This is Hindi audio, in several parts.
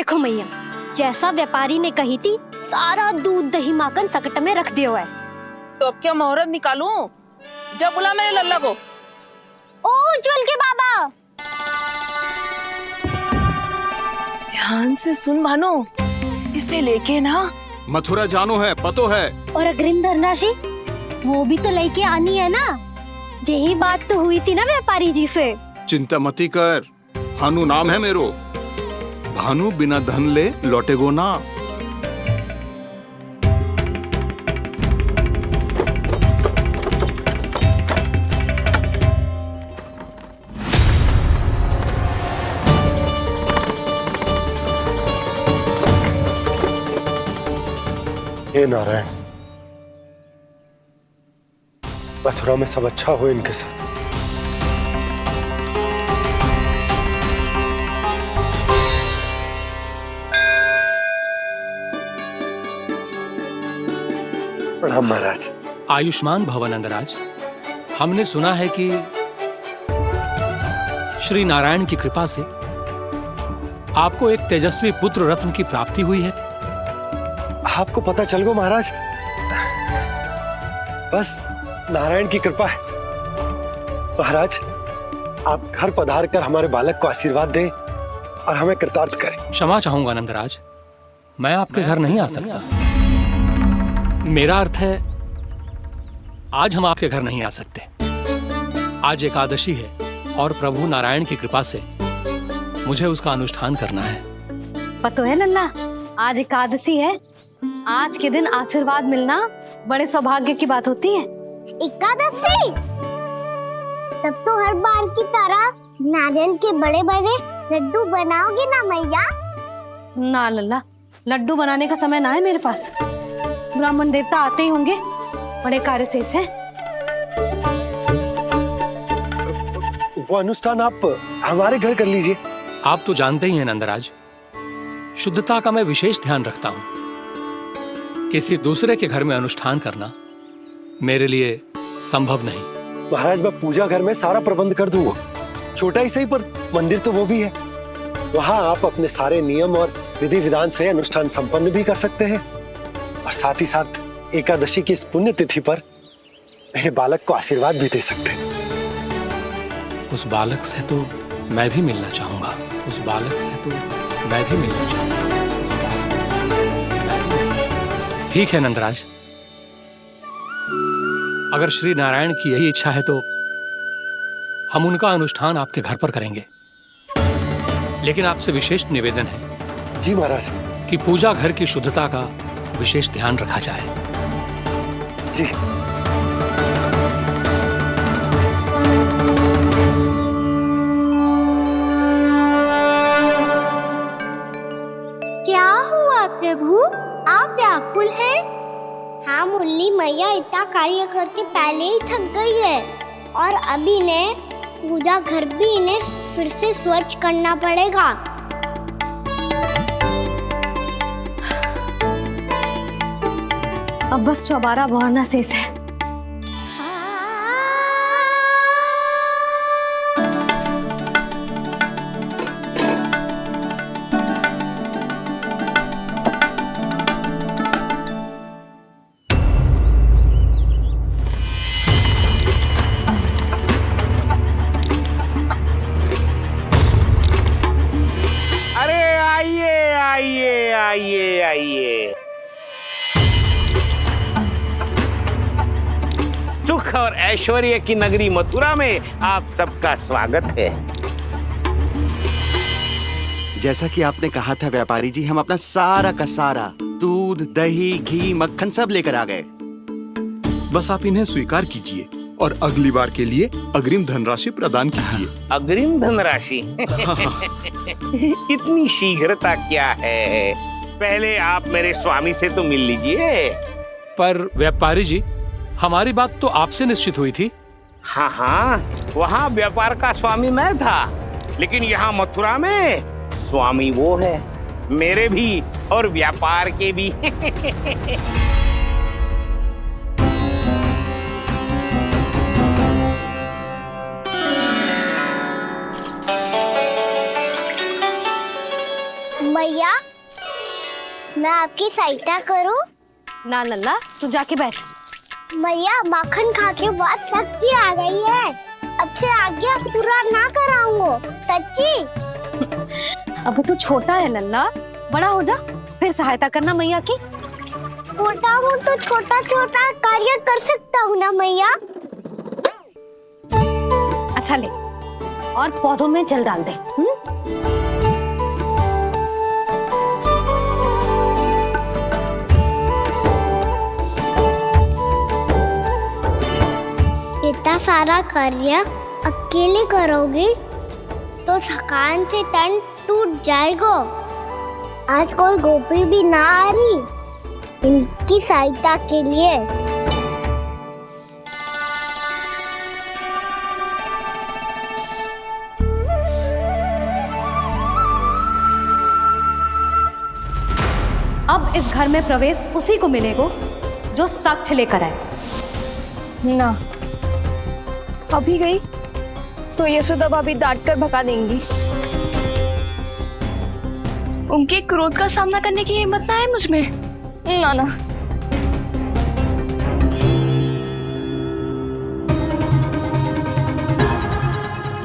देखो मैया, जैसा व्यापारी ने कही थी सारा दूध दही माखन सकट में रख दियो है। तो अब क्या मुहूर्त निकालूं? जब बुला मेरे लल्ला को। ओ उज्जवल के बाबा, ध्यान से सुन भानु, इसे लेके ना मथुरा जानो है, पतो है। और अग्रिम धनराशि वो भी तो लेके आनी है ना। यही बात तो हुई थी ना व्यापारी जी से। चिंता मती कर, भानु नाम है मेरो। भानु बिना धन ले लौटेगो ना। हे नारायण, मथुरा में सब अच्छा हो इनके साथ। प्रणाम महाराज। आयुष्मान भव नंदराज। हमने सुना है कि श्री नारायण की कृपा से आपको एक तेजस्वी पुत्र रत्न की प्राप्ति हुई है। आपको पता चल गो महाराज, बस नारायण की कृपा है। महाराज, आप घर पधार कर हमारे बालक को आशीर्वाद दें और हमें कृतार्थ करें। क्षमा चाहूंगा नंदराज, मैं आपके घर नहीं आ सकता। मेरा अर्थ है, आज हम आपके घर नहीं आ सकते। आज एकादशी है और प्रभु नारायण की कृपा से मुझे उसका अनुष्ठान करना है। पता है लल्ला, आज एकादशी है। आज के दिन आशीर्वाद मिलना बड़े सौभाग्य की बात होती है। एकादशी, तब तो हर बार की तरह नारियल के बड़े बड़े लड्डू बनाओगे ना मैया? ना लल्ला, लड्डू बनाने का समय ना है मेरे पास। ब्राह्मण देवता आते ही होंगे, बड़े कार्य शेष हैं। वो अनुष्ठान आप हमारे घर कर लीजिए। आप तो जानते ही हैं नंदराज, शुद्धता का मैं विशेष ध्यान रखता हूं। किसी दूसरे के घर में अनुष्ठान करना मेरे लिए संभव नहीं। महाराज, मैं पूजा घर में सारा प्रबंध कर दूंगा। छोटा ही सही, पर मंदिर तो वो भी है। वहां आप अपने सारे नियम और विधि विधान से अनुष्ठान संपन्न भी कर सकते हैं और साथ ही साथ एकादशी की इस पुण्य तिथि पर मेरे बालक को आशीर्वाद भी दे सकते हैं। उस बालक से तो मैं भी मिलना चाहूंगा। उस बालक से तो मैं भी मिलना चाहूंगा। ठीक है नंदराज, अगर श्री नारायण की यही इच्छा है तो हम उनका अनुष्ठान आपके घर पर करेंगे। लेकिन आपसे विशेष निवेदन है। जी महाराज। कि पूजा घर की शुद्धता का विशेष ध्यान रखा जाए। जी। क्या हुआ प्रभु, आप व्याकुल हैं? हाँ मुरली मैया इतना कार्य करके पहले ही थक गई है और अभी ने पूजा घर भी इन्हें फिर से स्वच्छ करना पड़ेगा। अब बस चौबारा बहाना शेष है। आइए। सुख और ऐश्वर्य की नगरी मथुरा में आप सबका स्वागत है। जैसा कि आपने कहा था व्यापारी जी, हम अपना सारा का सारा दूध दही घी मक्खन सब लेकर आ गए। बस आप इन्हें स्वीकार कीजिए और अगली बार के लिए अग्रिम धनराशि प्रदान कीजिए। अग्रिम धनराशि? इतनी शीघ्रता क्या है? पहले आप मेरे स्वामी से तो मिल लीजिए। पर व्यापारी जी, हमारी बात तो आपसे निश्चित हुई थी। हाँ, वहाँ व्यापार का स्वामी मैं था, लेकिन यहाँ मथुरा में स्वामी वो है, मेरे भी और व्यापार के भी। भैया मैं आपकी सहायता करूं? ना लल्ला, तू जाके बैठ। मैया माखन खा के बहुत शक्ति आ गई है। अब से आगे पूरा ना कराऊंगा, सच्ची। अभी तू छोटा है लल्ला, बड़ा हो जा फिर सहायता करना मैया की। छोटा हूँ तो छोटा छोटा कार्य कर सकता हूँ ना मैया। अच्छा ले, और पौधों में जल डाल दे। इतना सारा कार्य अकेले करोगी तो थकान से तन टूट जाएगा। आज कोई गोपी भी ना आ रही इनकी सहायता के लिए। अब इस घर में प्रवेश उसी को मिलेगा जो साक्ष्य लेकर आए। ना, अभी गई तो यशोदा भाभी डांट कर भगा देंगी। उनके क्रोध का सामना करने की हिम्मत ना है मुझ में। ना ना,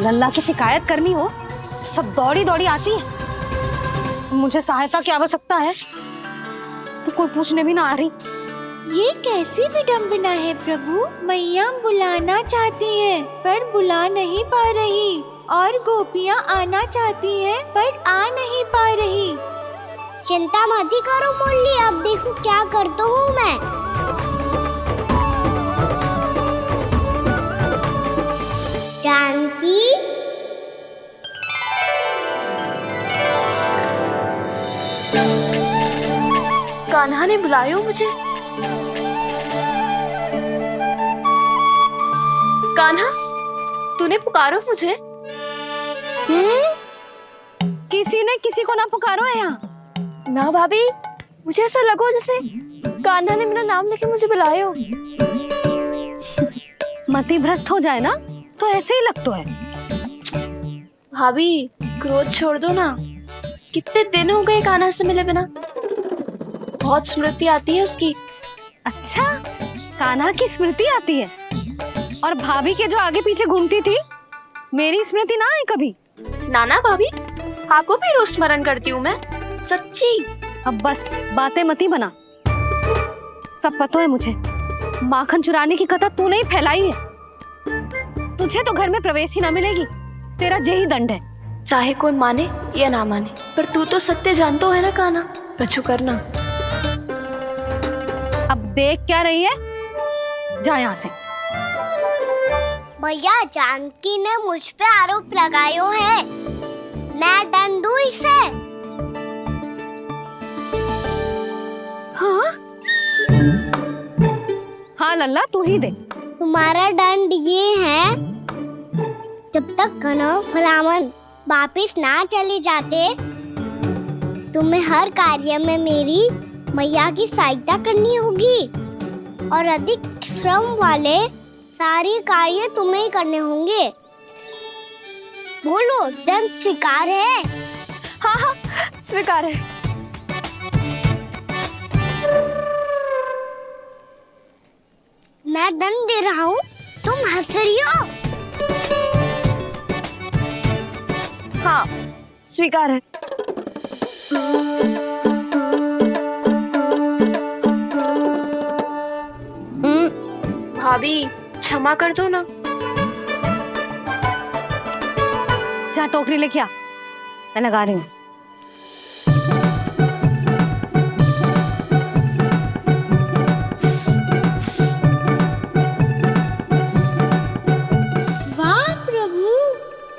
लल्ला की शिकायत करनी हो सब दौड़ी दौड़ी आती है। मुझे सहायता की आवश्यकता है तो कोई पूछने भी ना आ रही। ये कैसी विडंबना है प्रभु। मैया बुलाना चाहती हैं पर बुला नहीं पा रही, और गोपियाँ आना चाहती हैं पर आ नहीं पा रही। चिंता मत ही करो मुरली, अब देखो क्या करता हूँ मैं। जानकी, कान्हा ने बुलाया मुझे। कान्हा, तूने पुकारो मुझे। किसी ने किसी को ना पुकारो है यहाँ। ना भाभी, मुझे ऐसा लगो जैसे कान्हा ने मेरा नाम लेके मुझे बुलाया हो। मति भ्रष्ट हो जाए ना तो ऐसे ही लगता है। भाभी, क्रोध छोड़ दो ना। कितने दिन हो गए कान्हा से मिले बिना। बहुत स्मृति आती है उसकी। अच्छा, कान्हा की स्मृति आती है? और भाभी के जो आगे पीछे घूमती थी, मेरी स्मृति ना आई कभी? नाना भाभी, आपको भी रोज स्मरण करती हूँ मैं, सच्ची। अब बस बातें मती बना। सब पता है मुझे, माखन चुराने की कथा तूने ही फैलाई है। तुझे तो घर में प्रवेश ही ना मिलेगी, तेरा यही दंड है। चाहे कोई माने या ना माने, पर तू तो सत्य जानतो है ना कान्हा, कछु करना। अब देख क्या रही है, जा यहाँ से। भैया, जानकी ने मुझ पे आरोप लगायो है, मैं दंड दूं इसे। हाँ हाँ लल्ला, तू ही दे। तुम्हारा दंड ये है, जब तक कनव ब्राह्मण वापिस ना चले जाते, तुम्हें हर कार्य में मेरी मैया की सहायता करनी होगी, और अधिक श्रम वाले सारे कार्य तुम्हें ही करने होंगे। बोलो, दंड स्वीकार है? हाँ हाँ, स्वीकार है। मैं दंड दे रहा हूँ, तुम हंस रही हो? हाँ, स्वीकार है। भाभी, क्षमा कर दो ना। जा टोकरी लेके आ, मैं लगा रही हूँ। वाह प्रभु,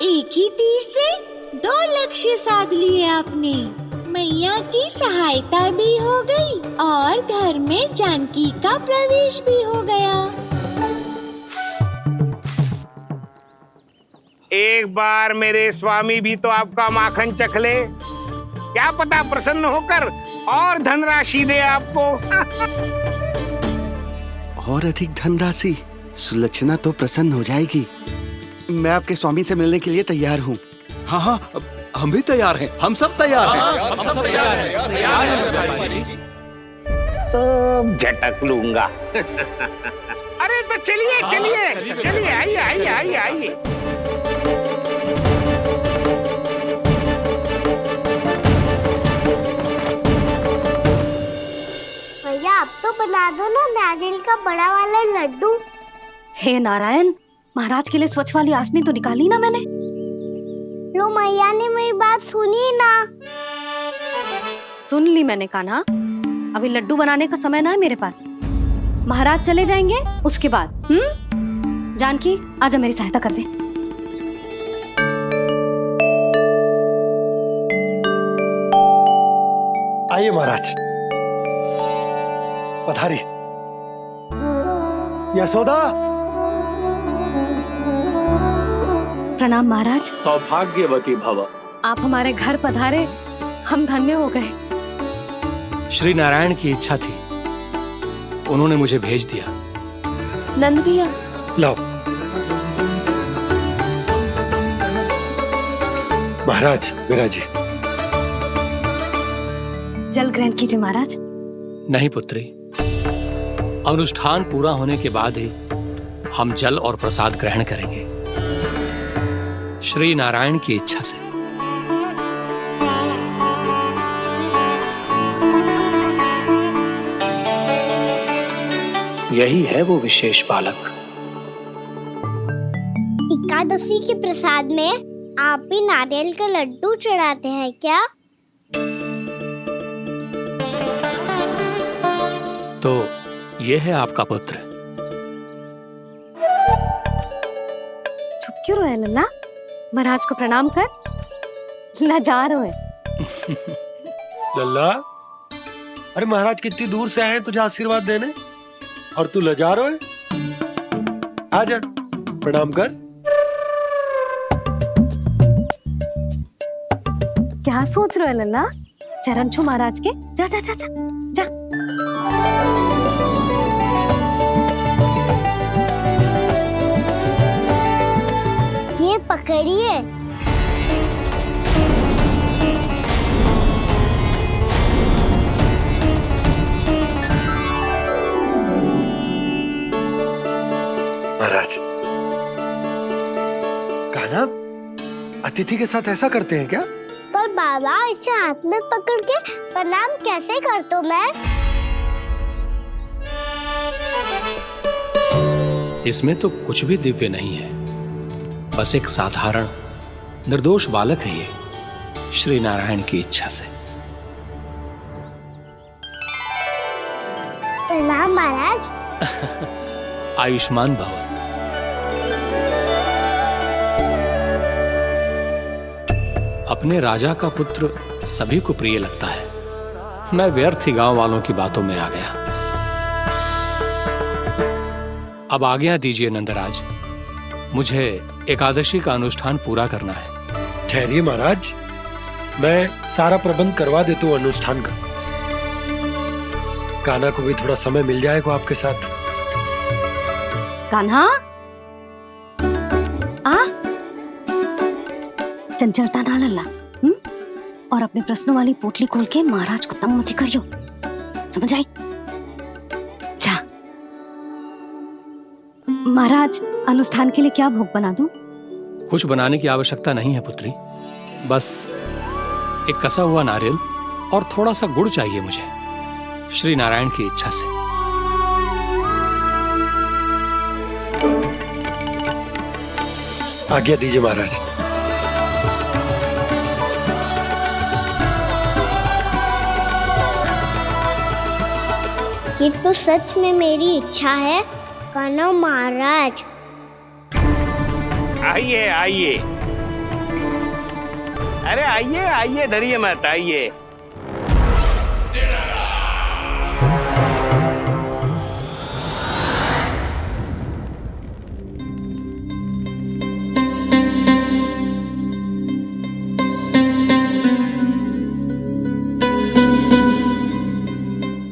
एक ही तीर से 2 लक्ष्य साध लिए आपने। मैया की सहायता भी हो गई और घर में जानकी का प्रवेश भी हो गया। एक बार मेरे स्वामी भी तो आपका माखन चख ले, क्या पता प्रसन्न होकर और धनराशि दे आपको। और अधिक धनराशि? सुलक्षणा तो प्रसन्न हो जाएगी। मैं आपके स्वामी से मिलने के लिए तैयार हूँ। हाँ हाँ, हम भी तैयार हैं, हम सब तैयार हैं। हम सब तैयार हैं, तैयार हैं व्यापारी जी। सब झटक लूंगा। अरे तो चलिए चलिए चलिए, आइए आइए आइए आइए। भैया आप तो बना दो ना नारियल का बड़ा वाला लड्डू। हे नारायण, महाराज के लिए स्वच्छ वाली आसनी तो निकाली ना मैंने। लो मैया ने मेरी बात सुनी ना। सुन ली मैंने कान्हा, अभी लड्डू बनाने का समय ना है मेरे पास। महाराज चले जाएंगे उसके बाद। जानकी आजा मेरी सहायता कर दे। आइए महाराज, पधारी। यशोदा। प्रणाम महाराज। सौभाग्यवती भव। आप हमारे घर पधारे, हम धन्य हो गए। श्री नारायण की इच्छा थी, उन्होंने मुझे भेज दिया। नंद भैया, लाओ। महाराज विराजी। जल ग्रहण कीजिए महाराज। नहीं पुत्री, अनुष्ठान पूरा होने के बाद ही हम जल और प्रसाद ग्रहण करेंगे, श्री नारायण की इच्छा से। यही है वो विशेष बालक। एकादशी के प्रसाद में आप भी नारियल का लड्डू चढ़ाते हैं क्या? तो ये है आपका पुत्र। चुप क्यों रहे लल्ला? महाराज को प्रणाम कर। लाजार है। लल्ला, अरे महाराज कितनी दूर से आए हैं तुझे आशीर्वाद देने, और तू लजारो है। आजा, प्रणाम कर। क्या सोच रहे हो लल्ला? चरण छू महाराज के। जा जा जा जा जा। ये पकड़िए। महाराज, कान्हा अतिथि के साथ ऐसा करते हैं क्या? पर बाबा, इसे हाथ में पकड़ के प्रणाम कैसे करता हूँ मैं? इसमें तो कुछ भी दिव्य नहीं है, बस एक साधारण निर्दोष बालक है ये, श्री नारायण की इच्छा से। प्रणाम महाराज। आयुष्मान भव। अपने राजा का पुत्र सभी को प्रिय लगता है। मैं व्यर्थ ही गांव वालों की बातों में आ गया। अब आज्ञा दीजिए नंदराज, मुझे एकादशी का अनुष्ठान पूरा करना है। ठहरिए महाराज, मैं सारा प्रबंध करवा देता हूँ अनुष्ठान का। कान्हा को भी थोड़ा समय मिल जाएगा आपके साथ। कान्हा, आ चंचलता ना लल्ला। और अपने प्रश्नों वाली पोटली खोल के महाराज को तंग मत करियो, समझ आई? जा। महाराज, अनुष्ठान के लिए क्या भोग बना दूं? कुछ बनाने की आवश्यकता नहीं है पुत्री, बस एक कसा हुआ नारियल और थोड़ा सा गुड़ चाहिए मुझे, श्री नारायण की इच्छा से। आज्ञा दीजिए महाराज। ये तो सच में मेरी इच्छा है कान्हा महाराज। आइए आइए, अरे आइए आइए, डरिए मत, आइए।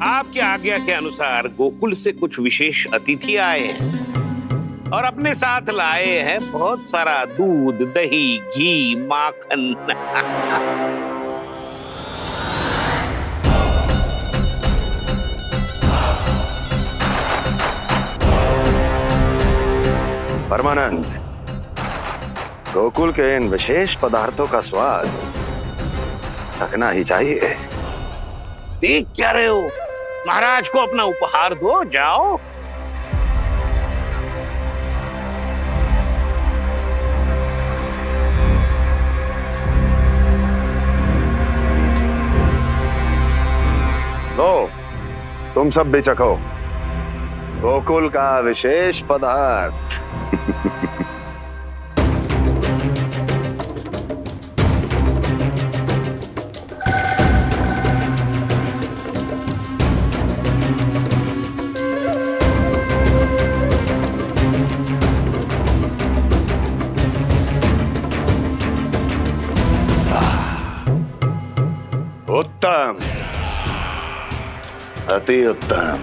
आपकी आज्ञा के अनुसार गोकुल से कुछ विशेष अतिथि आए हैं। और अपने साथ लाए हैं बहुत सारा दूध, दही, घी, माखन। परमानंद, गोकुल के इन विशेष पदार्थों का स्वाद चखना ही चाहिए। देख क्या रहे हो? महाराज को अपना उपहार दो, जाओ। लो, तुम सब भी चखो गोकुल का विशेष पदार्थ। उत्तम, अति उत्तम।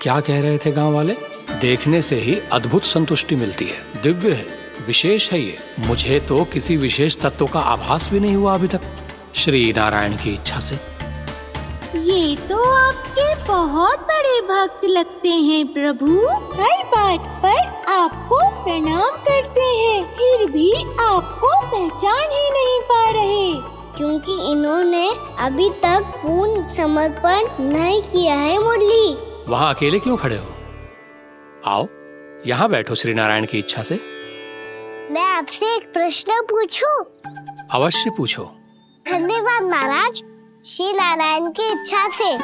क्या कह रहे थे गांव वाले? देखने से ही अद्भुत संतुष्टि मिलती है, दिव्य है, विशेष है ये। मुझे तो किसी विशेष तत्व का आभास भी नहीं हुआ अभी तक, श्री नारायण की इच्छा से। ये तो आपके बहुत बड़े भक्त लगते हैं प्रभु। हर बात पर आपको प्रणाम करते हैं, फिर भी आपको पहचान ही नहीं पा रहे। क्योंकि इन्होंने अभी तक पूर्ण समर्पण नहीं किया है मुरली। वहां अकेले क्यों खड़े हो? आओ यहाँ बैठो श्री नारायण की इच्छा से। मैं आपसे एक प्रश्न पूछूं? अवश्य पूछो। धन्यवाद महाराज, श्री नारायण की इच्छा से।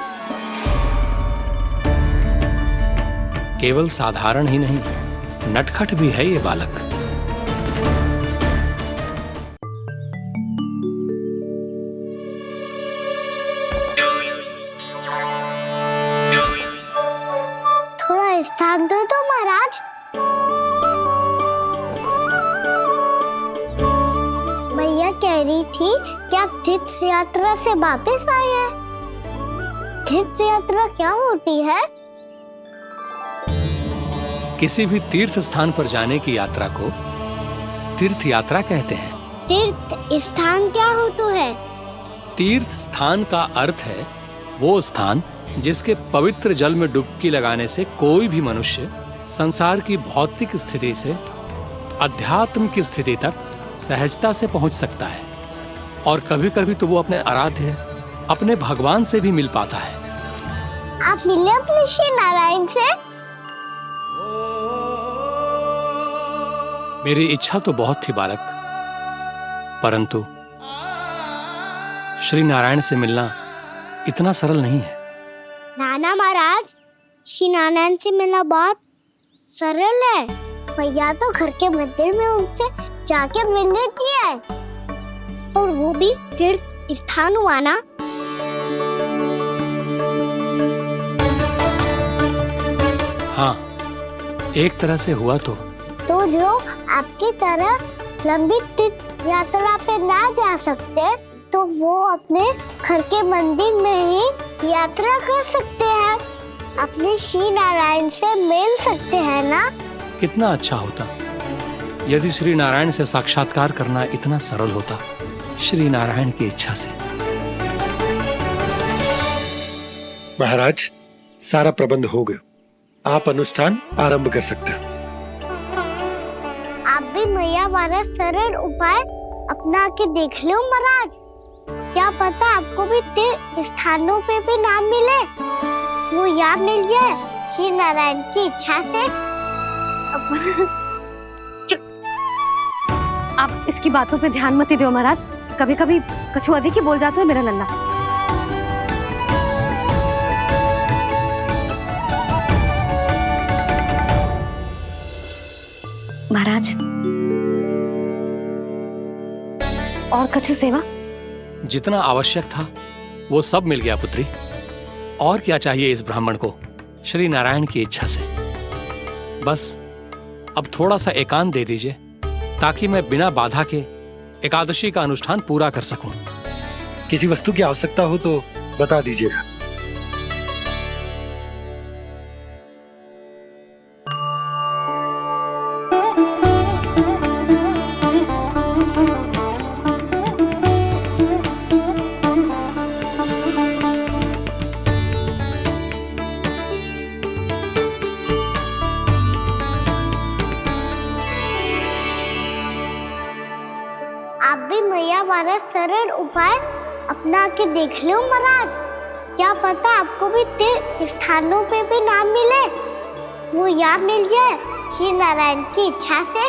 केवल साधारण ही नहीं, नटखट भी है ये बालक। थोड़ा स्थान दो तो महाराज। भैया कह रही थी कि आप तीर्थ यात्रा से वापस आए हैं। तीर्थ यात्रा क्या होती है? किसी भी तीर्थ स्थान पर जाने की यात्रा को तीर्थ यात्रा कहते हैं। तीर्थ स्थान क्या होता है? तीर्थ स्थान का अर्थ है वो स्थान जिसके पवित्र जल में डुबकी लगाने से कोई भी मनुष्य संसार की भौतिक स्थिति से अध्यात्म की स्थिति तक सहजता से पहुंच सकता है, और कभी कभी तो वो अपने आराध्य, अपने भगवान से भी मिल पाता है। आप मिले अपने श्री नारायण से? मेरी इच्छा तो बहुत थी बालक, परंतु श्री नारायण से मिलना इतना सरल नहीं है। नाना महाराज, श्री नारायण से मिलना बहुत सरल है। भैया तो घर के मंदिर में उनसे जाके मिल लेती है, और वो भी तीर्थ स्थान हुआ ना। हाँ, एक तरह से हुआ तो जो आपकी तरह लंबी तीर्थ यात्रा पे ना जा सकते, तो वो अपने घर के मंदिर में ही यात्रा कर सकते हैं, अपने श्री नारायण से मिल सकते हैं ना। कितना अच्छा होता यदि श्री नारायण से साक्षात्कार करना इतना सरल होता, श्री नारायण की इच्छा से। महाराज, सारा प्रबंध हो गया, आप अनुष्ठान आरंभ कर सकते हैं। आप भी मैया वाला सरल उपाय अपना के देख लो महाराज। क्या पता आपको भी तीर्थ स्थानों पे भी नाम मिले, वो याद मिल जाए श्री नारायण की इच्छा से। आप इसकी बातों पे ध्यान मत दो महाराज, कभी कभी कछु अधिक ही बोल जाते हो मेरा लल्ला। महाराज, और कछु सेवा? जितना आवश्यक था वो सब मिल गया पुत्री। और क्या चाहिए इस ब्राह्मण को श्री नारायण की इच्छा से। बस अब थोड़ा सा एकांत दे दीजिए ताकि मैं बिना बाधा के एकादशी का अनुष्ठान पूरा कर सकूं। किसी वस्तु की आवश्यकता हो तो बता दीजिएगा। आप भी मैया वाला सरल उपाय अपना के देख लो महाराज। क्या पता आपको भी तीर्थ स्थानों पे भी नाम मिले, वो यहाँ मिल जाए श्री नारायण की इच्छा से।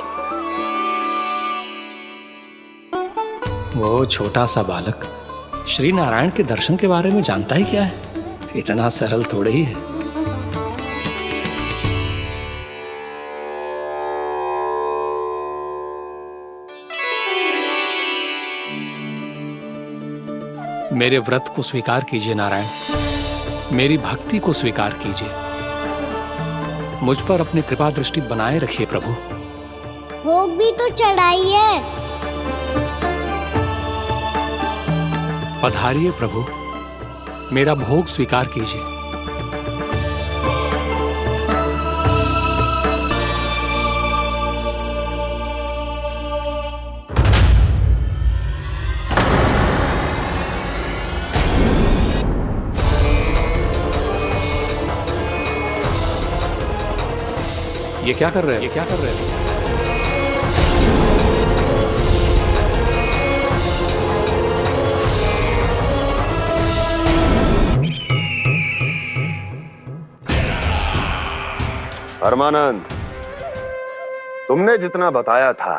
वो छोटा सा बालक श्री नारायण के दर्शन के बारे में जानता ही क्या है? इतना सरल थोड़े ही है। मेरे व्रत को स्वीकार कीजिए नारायण, मेरी भक्ति को स्वीकार कीजिए। मुझ पर अपनी कृपा दृष्टि बनाए रखिए प्रभु। भोग भी तो चढ़ाइए। पधारिए प्रभु, मेरा भोग स्वीकार कीजिए। ये क्या कर रहे हैं? ये क्या कर रहे हैं? परमानंद, तुमने जितना बताया था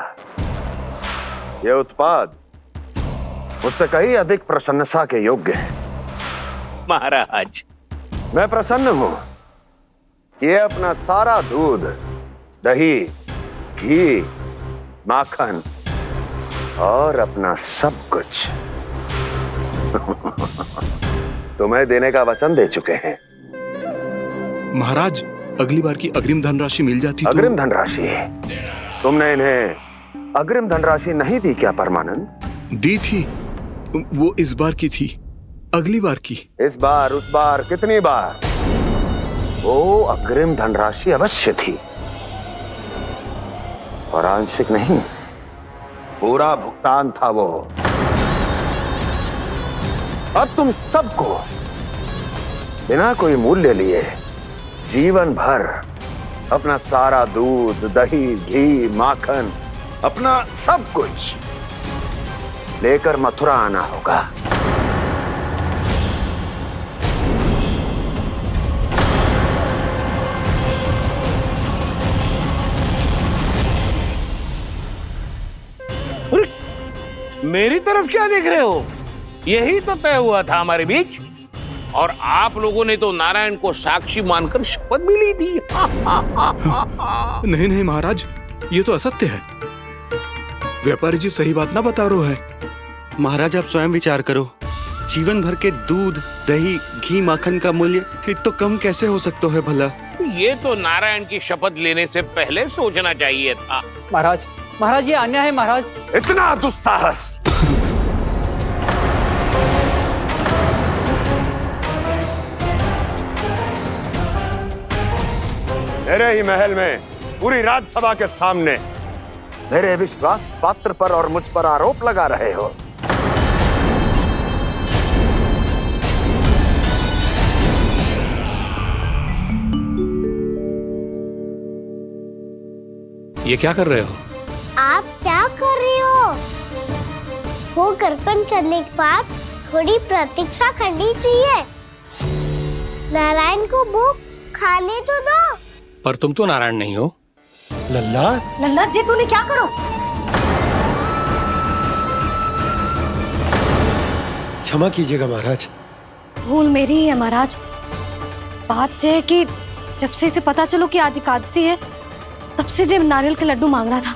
ये उत्पाद मुझसे कहीं अधिक प्रशंसा के योग्य है। महाराज, मैं प्रसन्न हूं। ये अपना सारा दूध, दही, घी, माखन और अपना सब कुछ तुम्हें देने का वचन दे चुके हैं। महाराज, अगली बार की अग्रिम धनराशि मिल जाती तो। अग्रिम धनराशि? तुमने इन्हें अग्रिम धनराशि नहीं दी क्या परमानंद? दी थी, वो इस बार की थी, अगली बार की। इस बार, उस बार, कितनी बार? वो अग्रिम धनराशि अवश्य थी और आंशिक नहीं, पूरा भुगतान था वो। अब तुम सबको बिना कोई मूल्य लिए जीवन भर अपना सारा दूध, दही, घी, माखन, अपना सब कुछ लेकर मथुरा आना होगा। मेरी तरफ क्या देख रहे हो? यही तो तय हुआ था हमारे बीच, और आप लोगों ने तो नारायण को साक्षी मानकर शपथ भी ली थी। नहीं नहीं महाराज, ये तो असत्य है। व्यापारी जी सही बात ना बता रहे हैं। महाराज आप स्वयं विचार करो, जीवन भर के दूध, दही, घी, माखन का मूल्य इतना कम कैसे हो सकता है भला? ये तो नारायण की शपथ लेने से पहले सोचना चाहिए था। महाराज, महाराज ये अन्याय है महाराज। इतना दुस्साहस! मेरे ही महल में पूरी राज्यसभा के सामने मेरे विश्वास पात्र पर और मुझ पर आरोप लगा रहे हो। ये क्या कर रहे हो? आप क्या कर रहे हो? वो अर्पण करने के बाद थोड़ी प्रतीक्षा करनी चाहिए। नारायण को भोग खाने तो दो। पर तुम तो नारायण नहीं हो। लल्ला, लल्ला जी तूने क्या करो? क्षमा कीजिएगा महाराज। भूल मेरी ही है महाराज। बात यह है कि जब से इसे पता चलो कि आज एकादशी है, तब से जब नारियल के लड्डू मांग रहा था,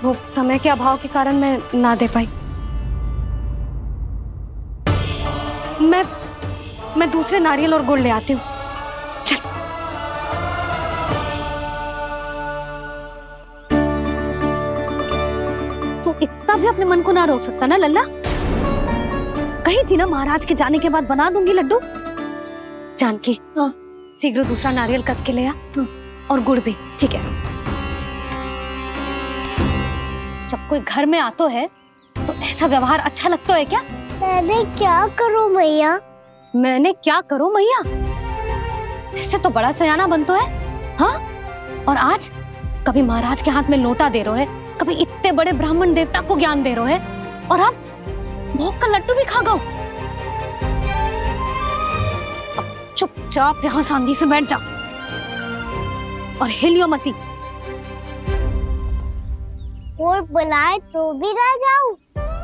वो समय के अभाव के कारण मैं ना दे पाई। मैं दूसरे नारियल और गुड़ ले आती हूँ। चल। तू इतना भी अपने मन को ना रोक सकता ना लल्ला? कही थी ना महाराज के जाने के बाद बना दूंगी लड्डू। जानकी, शीघ्र दूसरा नारियल कस के ले आ, और गुड़ भी। ठीक है। जब कोई घर में आतो है तो ऐसा व्यवहार अच्छा लगता है क्या? मैंने क्या करूं मैया? मैंने क्या करूं मैया? इससे तो बड़ा सयाना बनतो है। हाँ, और आज कभी महाराज के हाथ में लोटा दे रहे है, कभी इतने बड़े ब्राह्मण देवता को ज्ञान दे रहे है, और अब भोग का लड्डू भी खा गो। चुपचाप यहाँ सांधी से बैठ जा और हिलियो मती। कोई बुलाए तो भी ना जाऊं?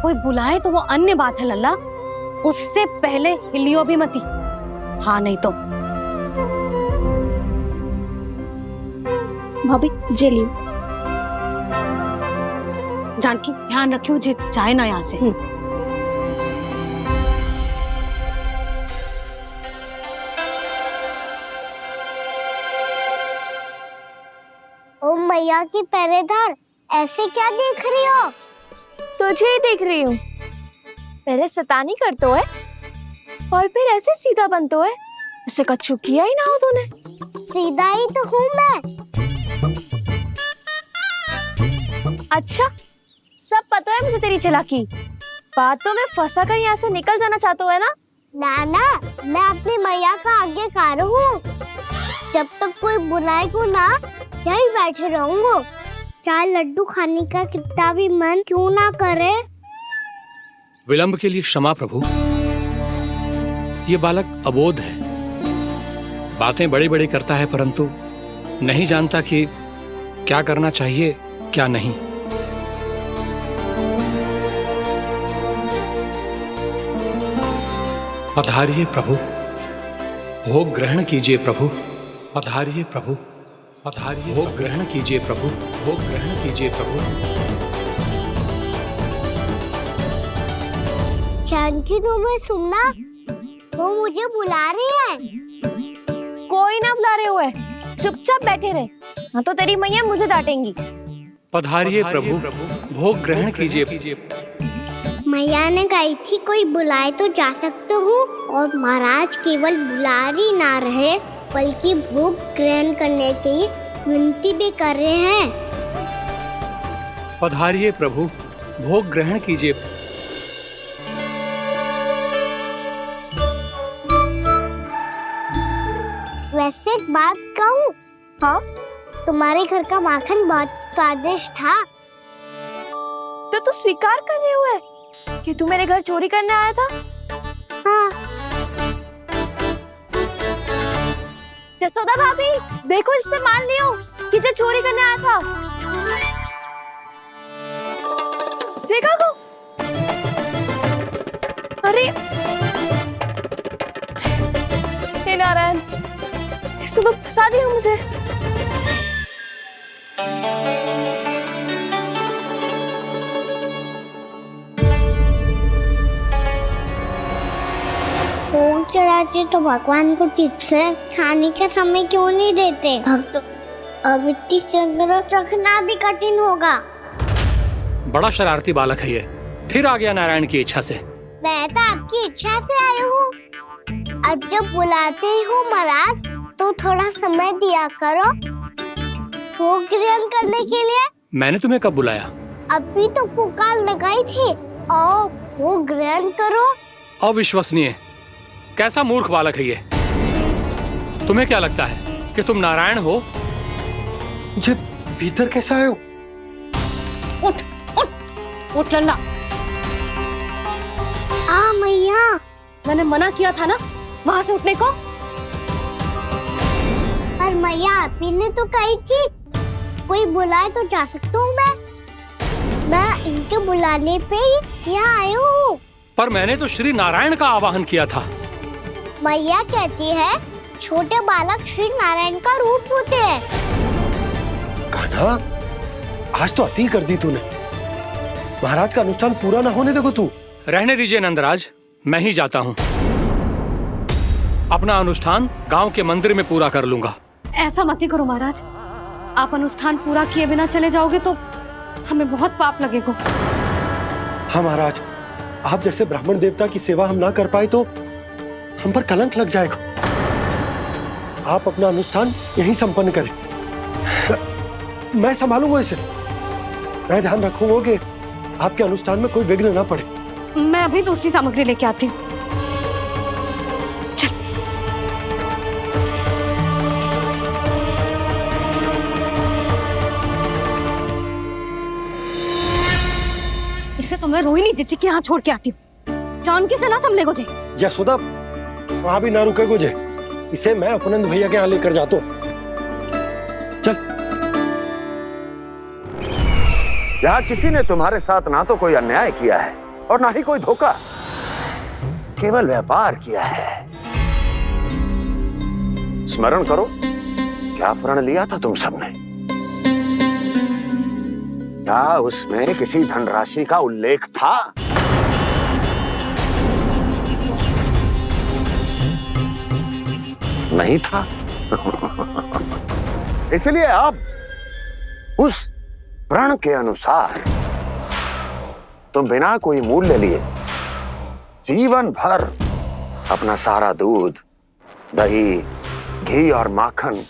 कोई बुलाए तो वो अन्य बात है लल्ला, उससे पहले हिलियो भी मती। हाँ नहीं तो। भाभी जे लियो। जानकी ध्यान रखियो जे जाए ना यहाँ से। ओ मैया की पहरेदार, ऐसे क्या देख रही हो? तुझे ही देख रही हूँ। पहले शैतानी करतो है और फिर ऐसे सीधा बनतो है। ऐसे कछु किया ही ना हो तूने। सीधा ही तो हूँ मैं। अच्छा, सब पता है मुझे तेरी चालाकी। बातों में फंसा कर यहाँ से निकल जाना चाहते हो है ना? नाना, मैं अपनी मैया का आज्ञाकार हूँ। जब तक कोई बुलाएगा ना, यहीं बैठे रहूंगा। चाहे लड्डू खाने का कितना भी मन क्यों ना करे। विलंब के लिए क्षमा प्रभु। ये बालक अबोध है, बातें बड़ी बड़ी करता है परंतु नहीं जानता कि क्या करना चाहिए क्या नहीं। पधारिए प्रभु, भोग ग्रहण कीजिए प्रभु। पधारिए प्रभु, पधारिए। भोग ग्रहण कीजिए प्रभु, भोग ग्रहण कीजिए प्रभु। जानकी, तुम्हें सुनना, वो मुझे बुला रही है। कोई ना बुला रहे हुए, चुपचाप बैठे रहे, हाँ तो तेरी मैया मुझे डांटेंगी। पधारिए प्रभु, भोग ग्रहण कीजिए। मैया ने कही थी कोई बुलाए तो जा सकते हूँ, और महाराज केवल बुलारी ना रहे बल्कि भोग ग्रहण करने की विनती भी कर रहे हैं। पधारिए प्रभु, भोग ग्रहण कीजिए। वैसे एक बात कहूँ? हाँ? तुम्हारे घर का माखन बहुत स्वादिष्ट था। तो तू स्वीकार कर रहे हुए कि तू मेरे घर चोरी करने आया था? हाँ। जसोदा भाभी, देखो इसने मान लियो कि जो चोरी करने आया था। देखा को? अरे हे नारायण, इसने तो फंसा दिया मुझे। भोग चढ़ाते तो भगवान को ठीक से खाने का समय क्यों नहीं देते? भक्त अब इतनी संग्रह रखना भी कठिन होगा। बड़ा शरारती बालक है ये, फिर आ गया नारायण की इच्छा से। मैं तो आपकी इच्छा से आई हूँ। अब जब बुलाते ही हो महाराज, तो थोड़ा समय दिया करो भोग ग्रहण करने के लिए। मैंने तुम्हें कब बुलाया? अभी तो पुकार लगाई थी, आओ भोग ग्रहण करो। अविश्वसनीय, कैसा मूर्ख बालक है ये। तुम्हें क्या लगता है कि तुम नारायण हो? मुझे भीतर कैसे आए हो? उठ उठ उठ लल्ला। मैया, मैंने मना किया था ना वहां से उठने को। पर मैया, आपी ने तो कही थी कोई बुलाए तो जा सकता हूँ मैं इनके बुलाने पे ही यहाँ आई हूँ। पर मैंने तो श्री नारायण का आवाहन किया था। मैया कहती है छोटे बालक श्री नारायण का रूप होते हैं। कान्हा, आज तो अति कर दी तूने। महाराज का अनुष्ठान पूरा ना होने देखो तू। रहने दीजिए नंदराज, मैं ही जाता हूँ। अपना अनुष्ठान गांव के मंदिर में पूरा कर लूंगा। ऐसा मत ही करो महाराज, आप अनुष्ठान पूरा किए बिना चले जाओगे तो हमें बहुत पाप लगेगा। हाँ महाराज, आप जैसे ब्राह्मण देवता की सेवा हम ना कर पाए तो हम पर कलंक लग जाएगा। आप अपना अनुष्ठान यहीं संपन्न करें, मैं संभालूंगा इसे। मैं ध्यान रखूंगा कि आपके अनुष्ठान में कोई विघ्न ना पड़े। मैं अभी दूसरी सामग्री लेके आती हूँ। इसे तो मैं रोहिणी जीजी के यहाँ छोड़ के आती हूँ। जानकी से ना संभले गुजे। यशोदा, वहां भी ना रुके गुजे। इसे मैं अपनंद भैया के यहाँ लेकर जाता हूँ। चल। यहाँ किसी ने तुम्हारे साथ ना तो कोई अन्याय किया है और ना ही कोई धोखा, केवल व्यापार किया है। स्मरण करो, क्या प्रण लिया था तुम सबने? क्या उसमें किसी धनराशि का उल्लेख था? नहीं था। इसलिए आप उस प्रण के अनुसार तुम बिना कोई मूल्य लिए जीवन भर अपना सारा दूध, दही, घी और माखन,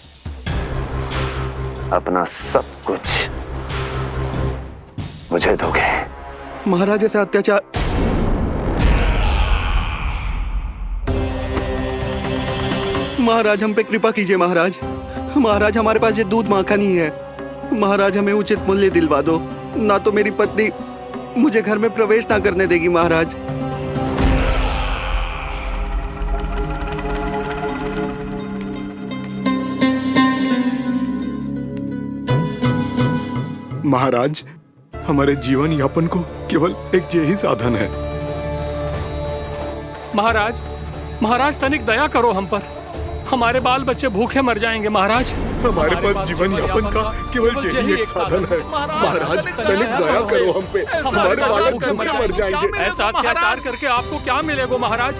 अपना सब कुछ मुझे दोगे। महाराज ऐसा अत्याचार। महाराज हम पे कृपा कीजिए महाराज। महाराज हमारे पास ये दूध माखन ही है। महाराज हमें उचित मूल्य दिलवा दो, ना तो मेरी पत्नी मुझे घर में प्रवेश ना करने देगी महाराज। महाराज, हमारे जीवन यापन को केवल एक यही साधन है। महाराज, महाराज तनिक दया करो हम पर। हमारे बाल बच्चे भूखे मर जाएंगे महाराज। हमारे पास जीवन यापन का केवल यही एक साधन है। महाराज तनिक दया करो हम पे, हमारे बालक भूखे मर जाएंगे। ऐसा अत्याचार करके आपको क्या मिलेगा महाराज?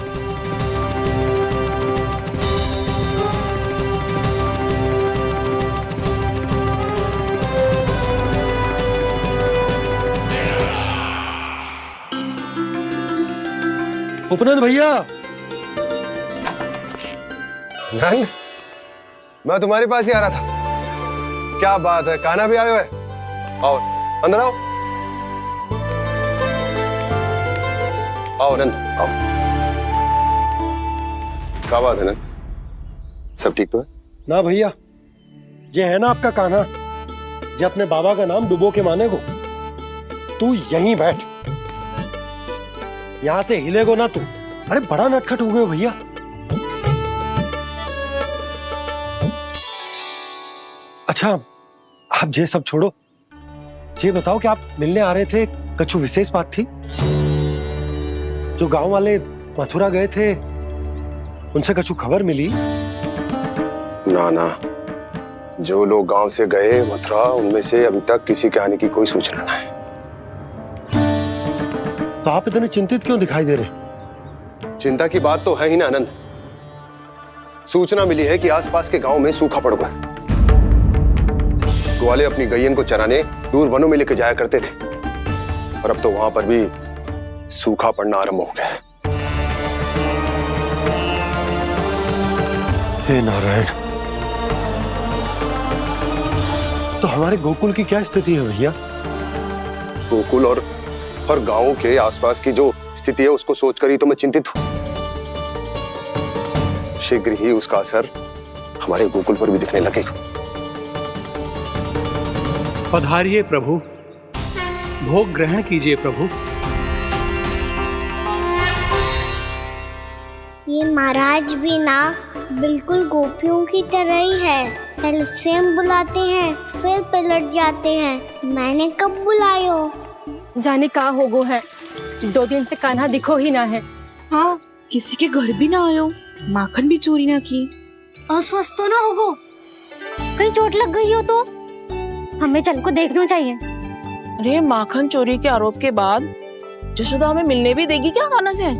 उपनंद भैया। नंद, मैं तुम्हारे पास ही आ रहा था। क्या बात है, कान्हा भी आयो है? आओ अंदर आओ। आओ नंद आओ। क्या बात है नंद, सब ठीक तो है? ना भैया, ये है ना आपका कान्हा, ये अपने बाबा का नाम डुबो के माने को। तू यहीं बैठ, यहां से हिलेगो ना तू। अरे बड़ा नटखट हो गए भैया। अच्छा, आप ये सब छोड़ो, ये बताओ कि आप मिलने आ रहे थे, कछु विशेष बात थी? जो गांव वाले मथुरा गए थे, उनसे कछु खबर मिली? ना ना, जो लोग गांव से गए मथुरा, उनमें से अभी तक किसी के आने की कोई सूचना नहीं। तो आप इतने चिंतित क्यों दिखाई दे रहे? चिंता की बात तो है ही ना आनंद। सूचना मिली है कि आसपास के गांव में सूखा पड़ गया। ग्वाले अपनी गैयन को चराने दूर वनों में लेकर जाया करते थे, और अब तो वहां पर भी सूखा पड़ना आरंभ हो गया है। हे नारायण, तो हमारे गोकुल की क्या स्थिति है भैया? गोकुल और गांवों के आसपास की जो स्थिति है उसको सोचकर ही तो मैं चिंतित हूं। शीघ्र ही उसका असर हमारे गोकुल पर भी दिखने लगेगा। पधारिए प्रभु, भोग ग्रहण कीजिए प्रभु। ये महाराज भी ना बिल्कुल गोपियों की तरह ही है। पहले स्वयं बुलाते हैं, फिर पलट जाते हैं। मैंने कब बुलायो? जाने का होगो है, 2 दिन से कान्हा दिखो ही ना है। हाँ, किसी के घर भी ना आयो, माखन भी चोरी ना की। अस्वस्थ तो ना होगो, कहीं चोट लग गई हो तो? हमें चल को देखना चाहिए। अरे माखन चोरी के आरोप के बाद जशोदा हमें मिलने भी देगी क्या कान्हा से?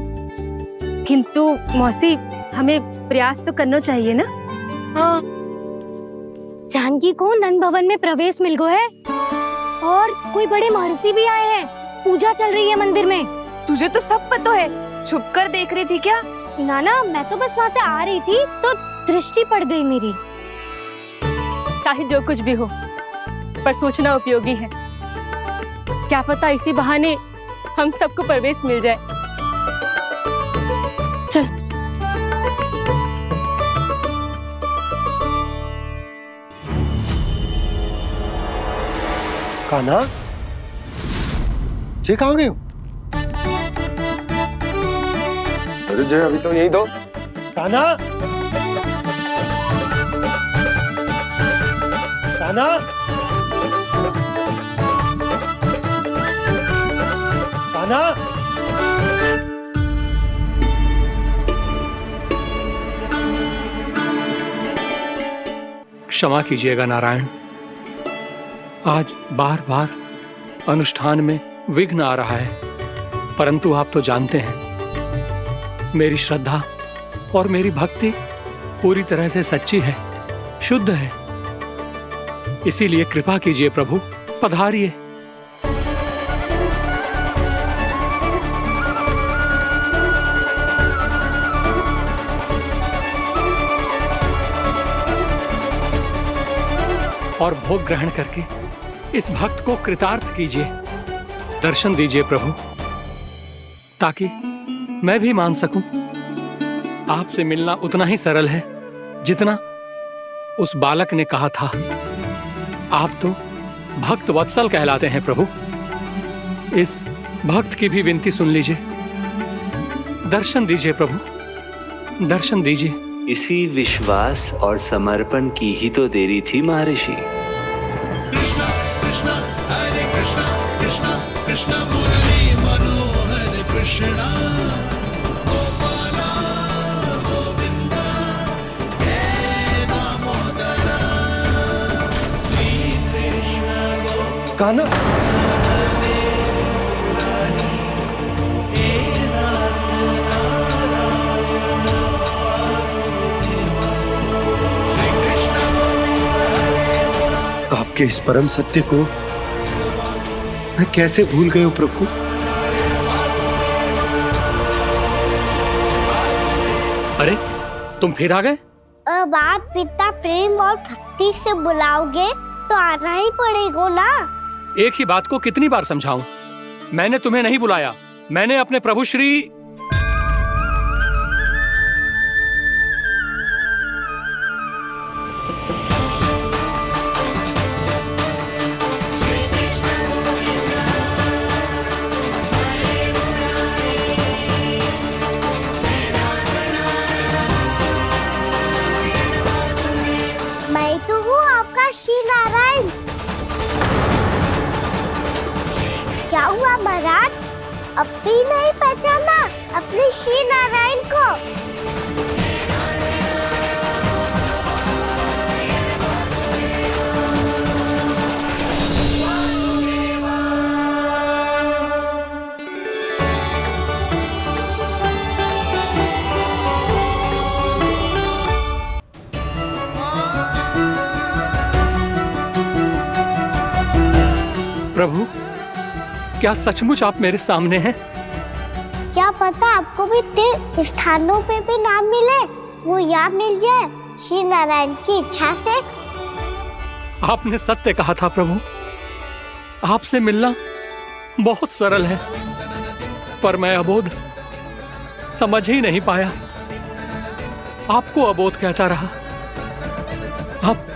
किंतु मौसी, हमें प्रयास तो करना चाहिए ना। हाँ। जानकी को नंद भवन में प्रवेश मिल गो है और कोई बड़े महर्षि भी आए हैं। पूजा चल रही है मंदिर में। तुझे तो सब पता है, छुप कर देख रही थी क्या? ना, मैं तो बस वहाँ से आ रही थी तो दृष्टि पड़ गई मेरी। चाहे जो कुछ भी हो, पर सोचना उपयोगी है। क्या पता इसी बहाने हम सबको प्रवेश मिल जाए। चल। कान्हा, जी कहाँ गए हो? अरे जय, अभी तो यही दो। कान्हा, कान्हा, कान्हा। क्षमा कीजिएगा नारायण, आज बार बार अनुष्ठान में विघ्न आ रहा है, परंतु आप तो जानते हैं मेरी श्रद्धा और मेरी भक्ति पूरी तरह से सच्ची है, शुद्ध है। इसीलिए कृपा कीजिए प्रभु, पधारिए। और भोग ग्रहण करके इस भक्त को कृतार्थ कीजिए। दर्शन दीजिए प्रभु, ताकि मैं भी मान सकूं। आपसे मिलना उतना ही सरल है जितना उस बालक ने कहा था। आप तो भक्त वत्सल कहलाते हैं प्रभु। इस भक्त की भी विनती सुन लीजिए। दर्शन दीजिए प्रभु, दर्शन दीजिए। इसी विश्वास और समर्पण की ही तो देरी थी महर्षि। कृष्णा कृष्णा हरे कृष्णा कृष्णा कृष्णा मुरली मनोहर कृष्णा गोपाला गोविंदा हे दामोदरा श्री कृष्ण कान्हा, आपके इस परम सत्य को मैं कैसे भूल गया हूं प्रभु। अरे तुम फिर आ गए? अब आप इतना प्रेम और भक्ति से बुलाओगे तो आना ही पड़ेगा ना। एक ही बात को कितनी बार समझाऊं? मैंने तुम्हें नहीं बुलाया, मैंने अपने प्रभु श्री मैं तो हूँ आपका श्री नारायण। क्या हुआ महाराज, अब भी नहीं पहचाना अपने श्री नारायण को? प्रभु, क्या सचमुच आप मेरे सामने हैं? क्या पता आपको भी तीर्थ स्थानों पे भी नाम मिले, वो यहाँ मिल जाए श्री नारायण की इच्छा से। आपने सत्य कहा था प्रभु, आपसे मिलना बहुत सरल है, पर मैं अबोध समझ ही नहीं पाया। आपको अबोध कहता रहा। आप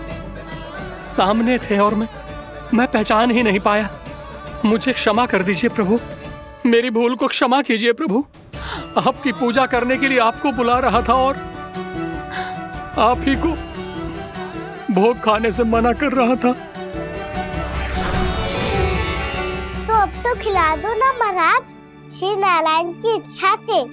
सामने थे और मैं पहचान ही नहीं पाया। मुझे क्षमा कर दीजिए प्रभु, मेरी भूल को क्षमा कीजिए प्रभु। आपकी पूजा करने के लिए आपको बुला रहा था और आप ही को भोग खाने से मना कर रहा था। तो अब तो खिला दो ना महाराज, श्री नारायण की इच्छा से।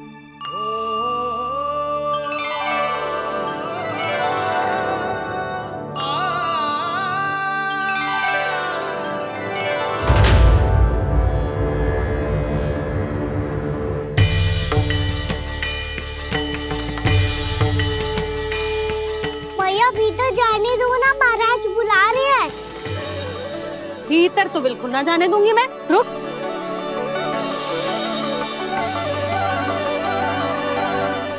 तो बिल्कुल ना जाने दूंगी मैं। रुक।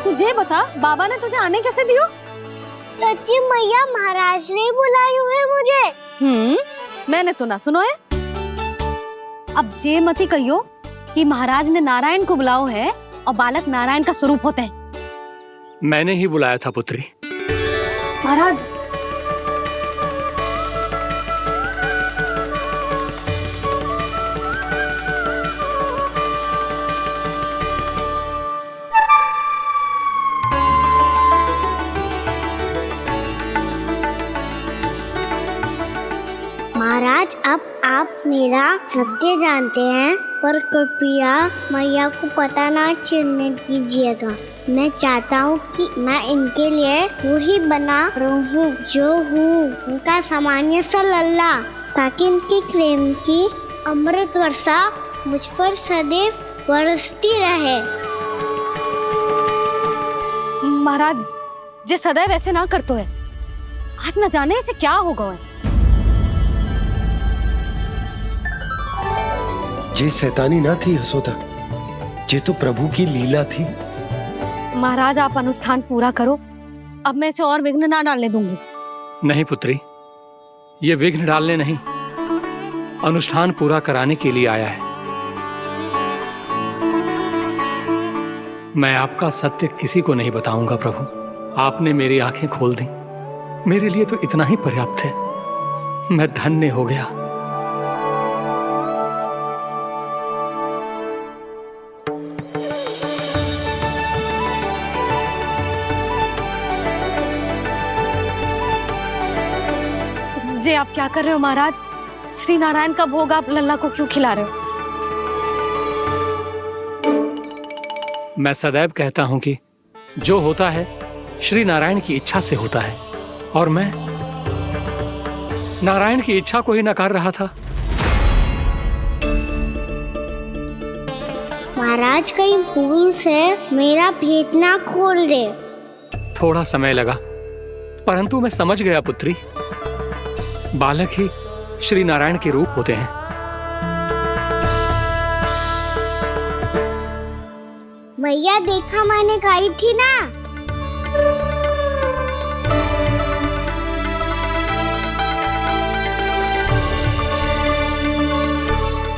तुझे बता, बाबा ने तुझे आने कैसे दियो? सच्ची मैया, महाराज ने बुलाई हुई है मुझे। मैंने तो ना सुनो है। अब जे मती कहियो कि महाराज ने नारायण को बुलाओ है और बालक नारायण का स्वरूप होते हैं। मैंने ही बुलाया था पुत्री। महाराज, महाराज, अब आप मेरा सत्य जानते हैं, पर कृपया मैया को पता ना चलने दीजिएगा। मैं चाहता हूँ कि मैं इनके लिए वही बना रहूँ जो हूँ, उनका सामान्य सा लल्ला, ताकि इनके प्रेम की अमृत वर्षा मुझ पर सदैव बरसती रहे। महाराज, जे सदैव ऐसे ना करतो है, आज न जाने इसे क्या होगा है। जे शैतानी ना थी यशोदा, जे तो प्रभु की लीला थी। महाराज, आप अनुष्ठान पूरा करो, अब मैं इसे और विघ्न ना डालने दूंगी। नहीं पुत्री, ये विघ्न डालने नहीं, अनुष्ठान पूरा कराने के लिए आया है। मैं आपका सत्य किसी को नहीं बताऊंगा प्रभु। आपने मेरी आंखें खोल दी, मेरे लिए तो इतना ही पर्याप्त है। मैं धन्य हो गया। जे आप क्या कर रहे हो महाराज? श्री नारायण का भोग आप लल्ला को क्यों खिला रहे हो? मैं सदैव कहता हूं कि जो होता है श्री नारायण की इच्छा से होता है, और मैं नारायण की इच्छा को ही नकार रहा था। महाराज, कहीं भूल से मेरा भेद ना खोल दे। थोड़ा समय लगा, परंतु मैं समझ गया पुत्री। बालक ही श्री नारायण के रूप होते हैं। मैया, देखा मैंने कही थी ना।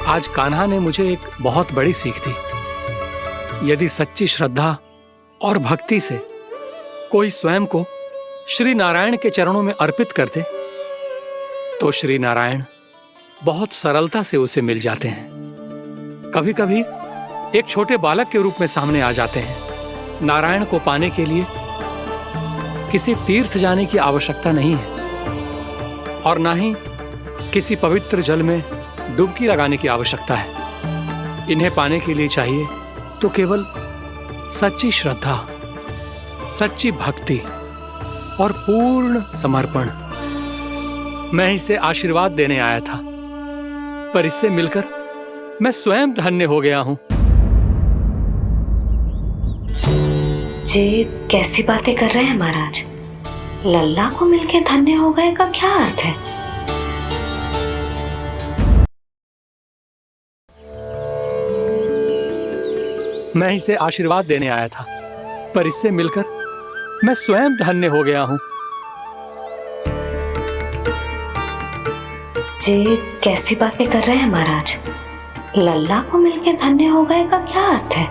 आज कान्हा ने मुझे एक बहुत बड़ी सीख दी। यदि सच्ची श्रद्धा और भक्ति से कोई स्वयं को श्री नारायण के चरणों में अर्पित कर दे, तो श्री नारायण बहुत सरलता से उसे मिल जाते हैं। कभी कभी एक छोटे बालक के रूप में सामने आ जाते हैं। नारायण को पाने के लिए किसी तीर्थ जाने की आवश्यकता नहीं है, और ना ही किसी पवित्र जल में डुबकी लगाने की आवश्यकता है। इन्हें पाने के लिए चाहिए तो केवल सच्ची श्रद्धा, सच्ची भक्ति और पूर्ण समर्पण। मैं इसे आशीर्वाद देने आया था, पर इससे मिलकर मैं स्वयं धन्य हो गया हूं। जे कैसी बातें कर रहे हैं महाराज? लल्ला को मिलके धन्य हो गए का क्या अर्थ है? मैं इसे आशीर्वाद देने आया था, पर इससे मिलकर मैं स्वयं धन्य हो गया हूं। जे कैसी बातें कर रहे हैं महाराज? लल्ला को मिलके धन्य हो गए का क्या अर्थ है?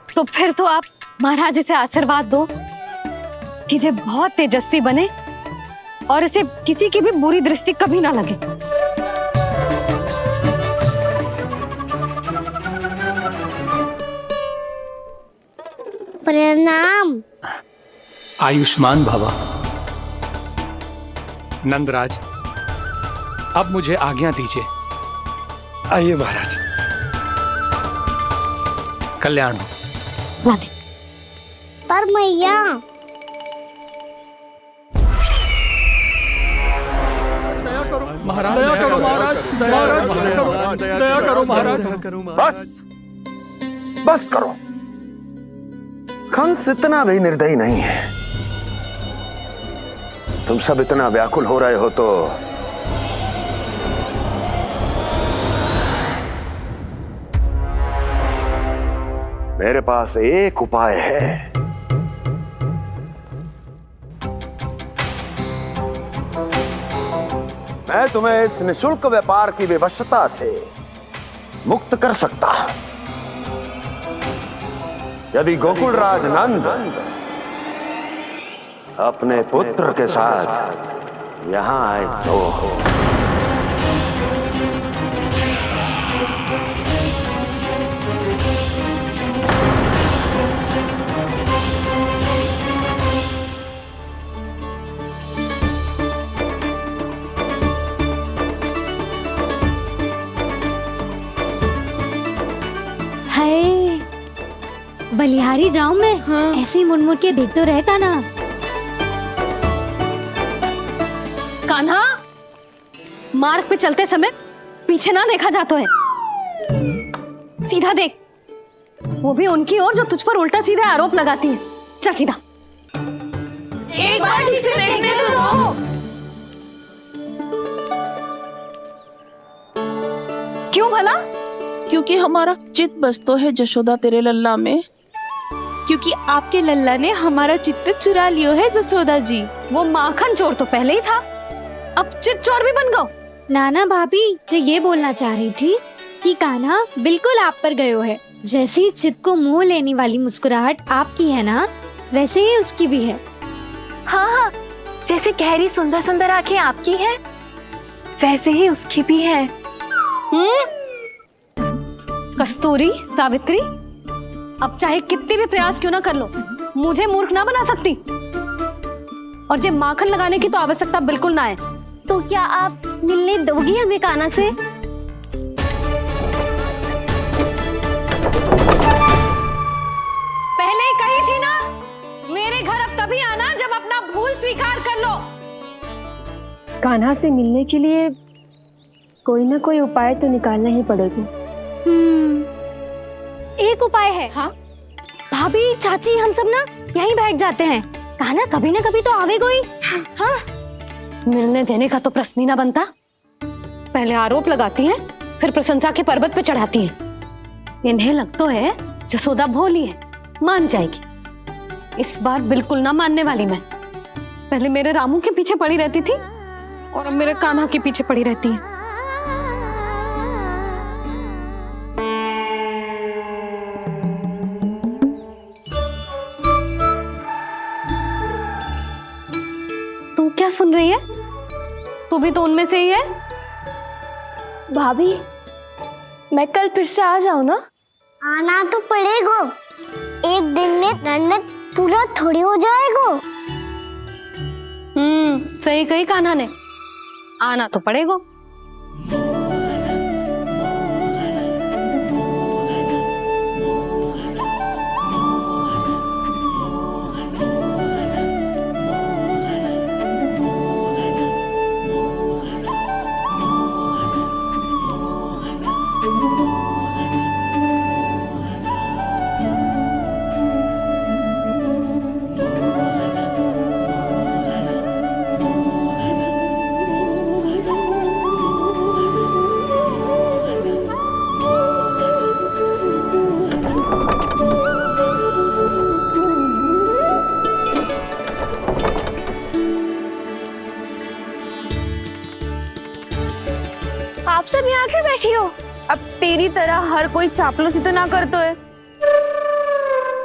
तो फिर तो आप महाराज इसे आशीर्वाद दो कि जे बहुत तेजस्वी बने और इसे किसी की भी बुरी दृष्टि कभी ना लगे। प्रणाम। आयुष्मान भव। नंदराज, अब मुझे आज्ञा दीजिए। आइए महाराज। कल्याण हो। राधे। पर मैया, महाराज, दया करो महाराज, दया करो महाराज। बस, बस करो। कंस इतना भी निर्दयी नहीं है। तुम सब इतना व्याकुल हो रहे हो तो मेरे पास एक उपाय है। मैं तुम्हें इस निशुल्क व्यापार की विवशता से मुक्त कर सकता हूं। यदि गोकुलराज नंद अपने पुत्र के साथ यहां आए तो हाय, बलिहारी जाऊं मैं? हाँ। ऐसे ही मुड़ मुड़ के देख तो रहे कान्हा। कान्हा, मार्ग पे चलते समय पीछे ना देखा जाता है, सीधा देख। वो भी उनकी ओर जो तुझ पर उल्टा सीधा आरोप लगाती है। चल सीधा। एक बार ठीक से देखने तो दो। क्यों भला? क्योंकि हमारा चित्त बसतो है जशोदा तेरे लल्ला में। क्योंकि आपके लल्ला ने हमारा चित्त चुरा लियो है जसोदा जी। वो माखन चोर तो पहले ही था, अब चित्त चोर भी बन गो। नाना भाभी जो ये बोलना चाह रही थी कि कान्हा बिल्कुल आप पर गयो है। जैसे ही चित्त को मोह लेने वाली मुस्कुराहट आपकी है ना, वैसे ही उसकी भी है। हाँ हाँ, जैसे गहरी सुंदर सुंदर आंखें आपकी हैं, वैसे ही उसकी भी है। कस्तूरी, सावित्री, अब चाहे कितने भी प्रयास क्यों ना कर लो, मुझे मूर्ख ना बना सकती। और जे माखन लगाने की तो आवश्यकता बिल्कुल ना है। तो क्या आप मिलने दोगी हमें कान्हा से? पहले ही कही थी ना, मेरे घर अब तभी आना जब अपना भूल स्वीकार कर लो। कान्हा से मिलने के लिए कोई ना कोई उपाय तो निकालना ही पड़ेगा। एक उपाय है। हाँ? भाभी, चाची, हम सब ना यहीं बैठ जाते हैं। कान्हा कभी ना कभी तो आवेगा ही। हाँ? मिलने देने का तो प्रश्न ही ना बनता। पहले आरोप लगाती हैं, फिर प्रशंसा के पर्वत पे चढ़ाती हैं। इन्हें लग तो है जसोदा भोली है, मान जाएगी। इस बार बिल्कुल ना मानने वाली मैं। पहले मेरे रामू के पीछे पड़ी रहती थी और अब मेरे कान्हा के पीछे पड़ी रहती है। तू क्या सुन रही है? तू भी तो उनमें से ही है। भाभी, मैं कल फिर से आ जाऊं ना? आना तो पड़ेगा। एक दिन में रन्नत पूरा थोड़ी हो जाएगा। सही कही कान्हा ने, आना तो पड़ेगा। आप सब यहाँ क्यों बैठी हो? अब तेरी तरह हर कोई चापलूसी तो ना करतो है,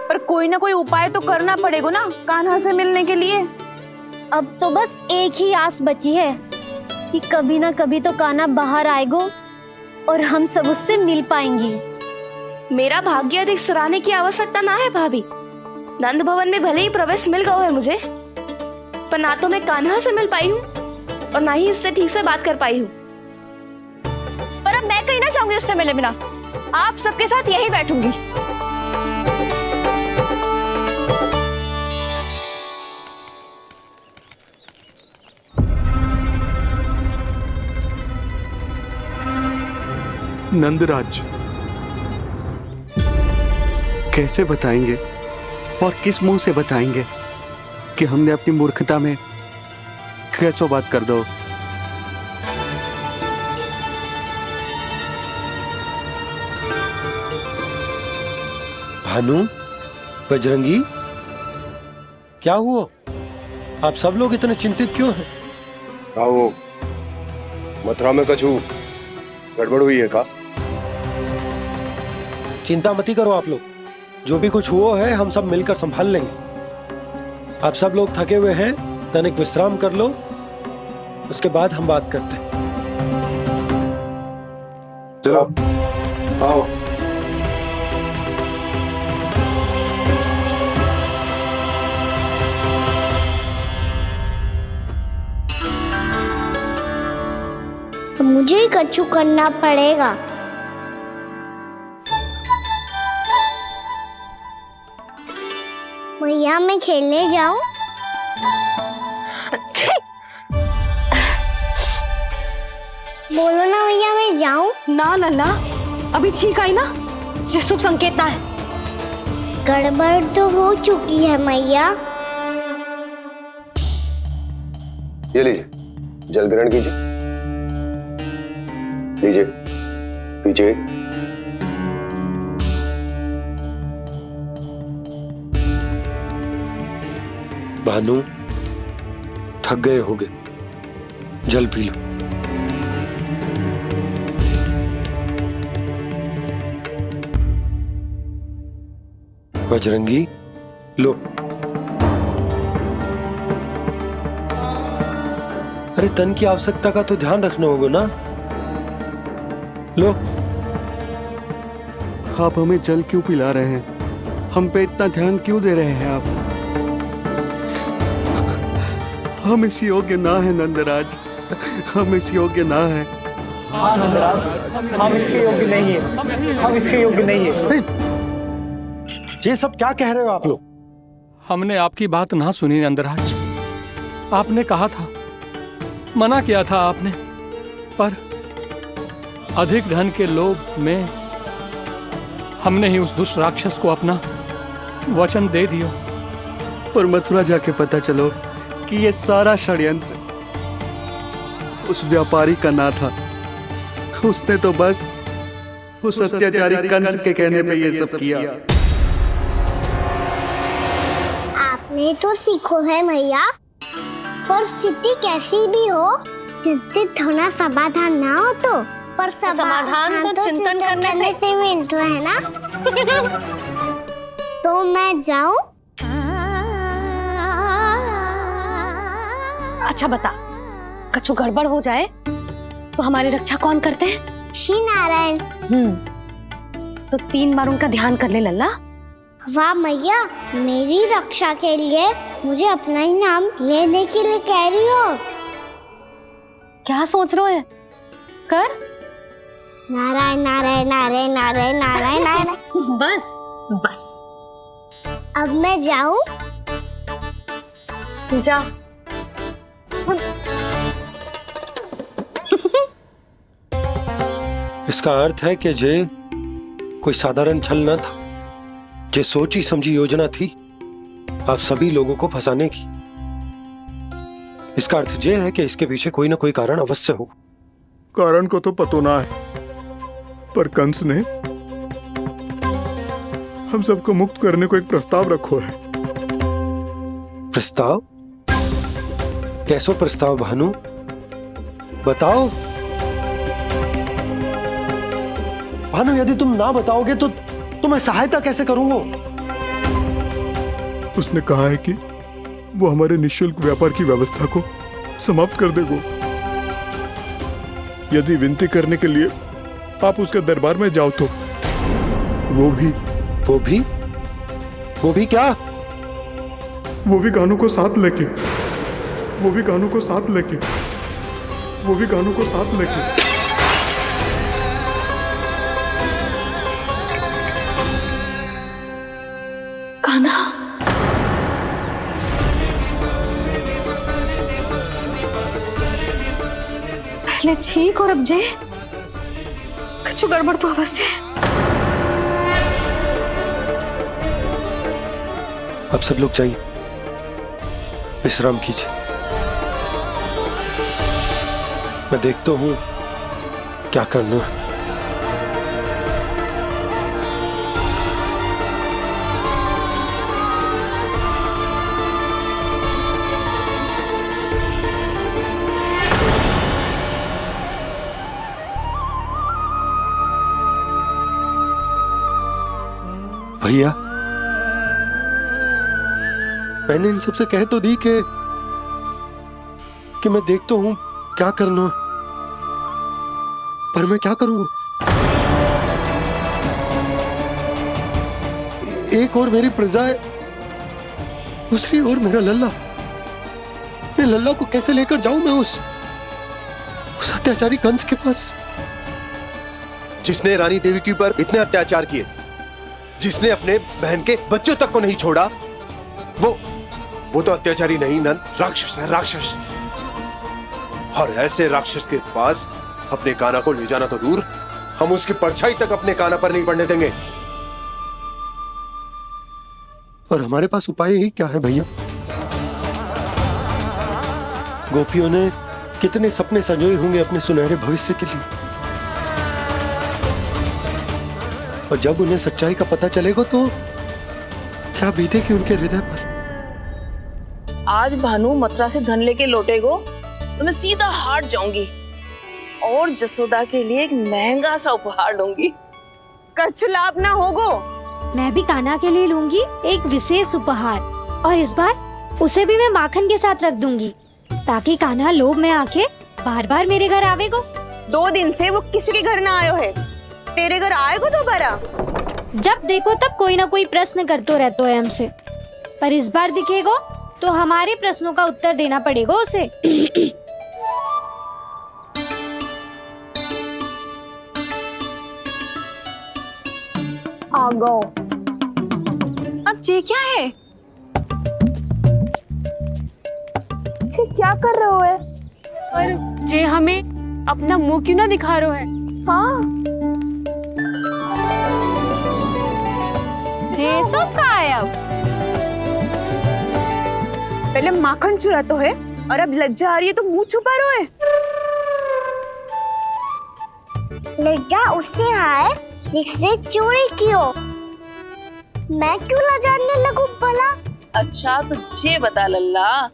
पर कोई ना कोई उपाय तो करना पड़ेगा ना कान्हा से मिलने के लिए। अब तो बस एक ही आस बची है कि कभी ना कभी तो कान्हा बाहर आएगा और हम सब उससे मिल पाएंगे। मेरा भाग्य अधिक सराहने की आवश्यकता ना है भाभी। नंद भवन में भले ही प्रवेश मिल गया है मुझे, पर ना तो मैं कान्हा से मिल पाई हूँ और ना ही उससे ठीक से बात कर पाई हूँ। पर अब मैं कहीं ना चाहूंगी उससे मिले बिना। आप सबके साथ यही बैठूंगी। नंदराज, कैसे बताएंगे और किस मुंह से बताएंगे कि हमने अपनी मूर्खता में कैसो बात कर दो। भानु, बजरंगी, क्या हुआ? आप सब लोग इतने चिंतित क्यों हैं? क्या वो मथुरा में कछु गड़बड़ हुई है का? चिंता मती करो आप लोग, जो भी कुछ हुआ है हम सब मिलकर संभाल लेंगे। आप सब लोग थके हुए हैं, तनिक विश्राम कर लो, उसके बाद हम बात करते हैं। चलो आओ। मुझे ही कछु करना पड़ेगा। मैया मैं खेलने जाऊं? बोलो ना भैया मैं जाऊं? ना लल्ला, अभी छींक आई ना, ये शुभ संकेत ना है। गड़बड़ तो हो चुकी है मैया। ये लीजिए, जल ग्रहण कीजिए। लीजिए, पीजिए। भानु, थक गए होगे, जल पी लो। बजरंगी, लो। अरे तन की आवश्यकता का तो ध्यान रखना होगा ना, लो। आप हमें जल क्यों पिला रहे हैं? हम पे इतना ध्यान क्यों दे रहे हैं आप? हम इस योग्य ना है नंदराज, हम इस योग्य ना है। हाँ नंदराज, हम इसके योग्य नहीं है, हम इसके योग्य नहीं है। ये सब क्या कह रहे हो आप लोग? हमने आपकी बात ना सुनी नंदराज। आपने कहा था, मना किया था आपने, पर अधिक धन के लोभ में हमने ही उस दुष्ट राक्षस को अपना वचन दे दिया। पर मथुरा जाके पता चलो कि ये सारा षड्यंत्र उस व्यापारी का ना था। उसने तो बस उस अत्याचारी कंस के कहने पे ये सब किया। आपने तो सीखो है भैया, पर स्थिति कैसी भी हो, चिंतित होना समाधान ना हो तो, पर समाधान तो चिंतन करने से मिलता है ना। तो मैं जाऊं? अच्छा बता, कछु गड़बड़ हो जाए तो हमारी रक्षा कौन करते हैं? श्री नारायण। तो 3 बार उनका ध्यान कर ले लल्ला। वाह मैया, मेरी रक्षा के लिए मुझे अपना ही नाम लेने के लिए कह रही हो? क्या सोच रहे हो? कर। नारायण नारायण नारायण नारायण नारायण नारायण। बस बस। अब मैं जाऊं? जा। इसका अर्थ है कि जे कोई साधारण छल न था, जे सोची समझी योजना थी आप सभी लोगों को फंसाने की। इसका अर्थ ये है कि इसके पीछे कोई ना कोई कारण अवश्य हो। कारण को तो पतो ना है, पर कंस ने हम सबको मुक्त करने को एक प्रस्ताव रखो है। प्रस्ताव? कैसो प्रस्ताव भानु, बताओ। भानु, यदि तुम ना बताओगे तो तुम्हें सहायता कैसे करूंगा? उसने कहा है कि वो हमारे निःशुल्क व्यापार की व्यवस्था को समाप्त कर देगा यदि विनती करने के लिए आप उसके दरबार में जाओ तो। वो भी क्या? वो भी गानों को साथ लेके, वो भी गानों को साथ लेके, वो भी गानों को साथ लेके। कान्हा, पहले ठीक और अब जे कुछ गड़बड़ तो अवश्य। अब सब लोग जाइए, विश्राम कीजिए। मैं देखता हूं क्या करना है। भैया, मैंने इन सबसे कह तो दी कि मैं देखता हूं क्या करना है, पर मैं क्या करूंगा? एक और मेरी प्रजा है, दूसरी ओर मेरा लल्ला। मैं लल्ला को कैसे लेकर जाऊं मैं उस अत्याचारी कंस के पास, जिसने रानी देवी के ऊपर इतने अत्याचार किए, जिसने अपने बहन के बच्चों तक को नहीं छोड़ा, वो तो अत्याचारी नहीं नंद, राक्षस है, राक्षस। और ऐसे राक्षस के पास अपने कान्हा को ले जाना तो दूर, हम उसकी परछाई तक अपने कान्हा पर नहीं पड़ने देंगे। और हमारे पास उपाय ही क्या है भैया? गोपियों ने कितने सपने संजोए होंगे अपने सुनहरे भविष्य के लिए, और जब उन्हें सच्चाई का पता चलेगा तो क्या बीतेगी उनके हृदय पर। आज भानु मथुरा से धन लेके लौटेगो तो मैं सीधा हाट जाऊंगी और जसोदा के लिए एक महंगा सा उपहार दूंगी। कछु लाभ ना होगो। मैं भी कान्हा के लिए लूंगी एक विशेष उपहार, और इस बार उसे भी मैं माखन के साथ रख दूंगी, ताकि कान्हा लोभ में आके बार बार मेरे घर आवेगो। 2 दिन से वो किसी के घर ना आयो है, तेरे घर आएगो दोबारा? जब देखो तब कोई ना कोई प्रश्न करते रहते है हमसे, पर इस बार दिखेगो तो हमारे प्रश्नों का उत्तर देना पड़ेगा उसे। आ गो। अब ये क्या है? ये क्या कर रहे हो है? पर जे हमें अपना मुंह क्यों ना दिखा रहे है? हाँ, जे सब का है अब? पहले माखन चुरा तो है और अब लज्जा आ रही है तो मुंह छुपा रहे है। लज्जा उससे है जिससे चोरी कियो। मैं क्यों लजाने लगूं भला? अच्छा तो ये बता लल्ला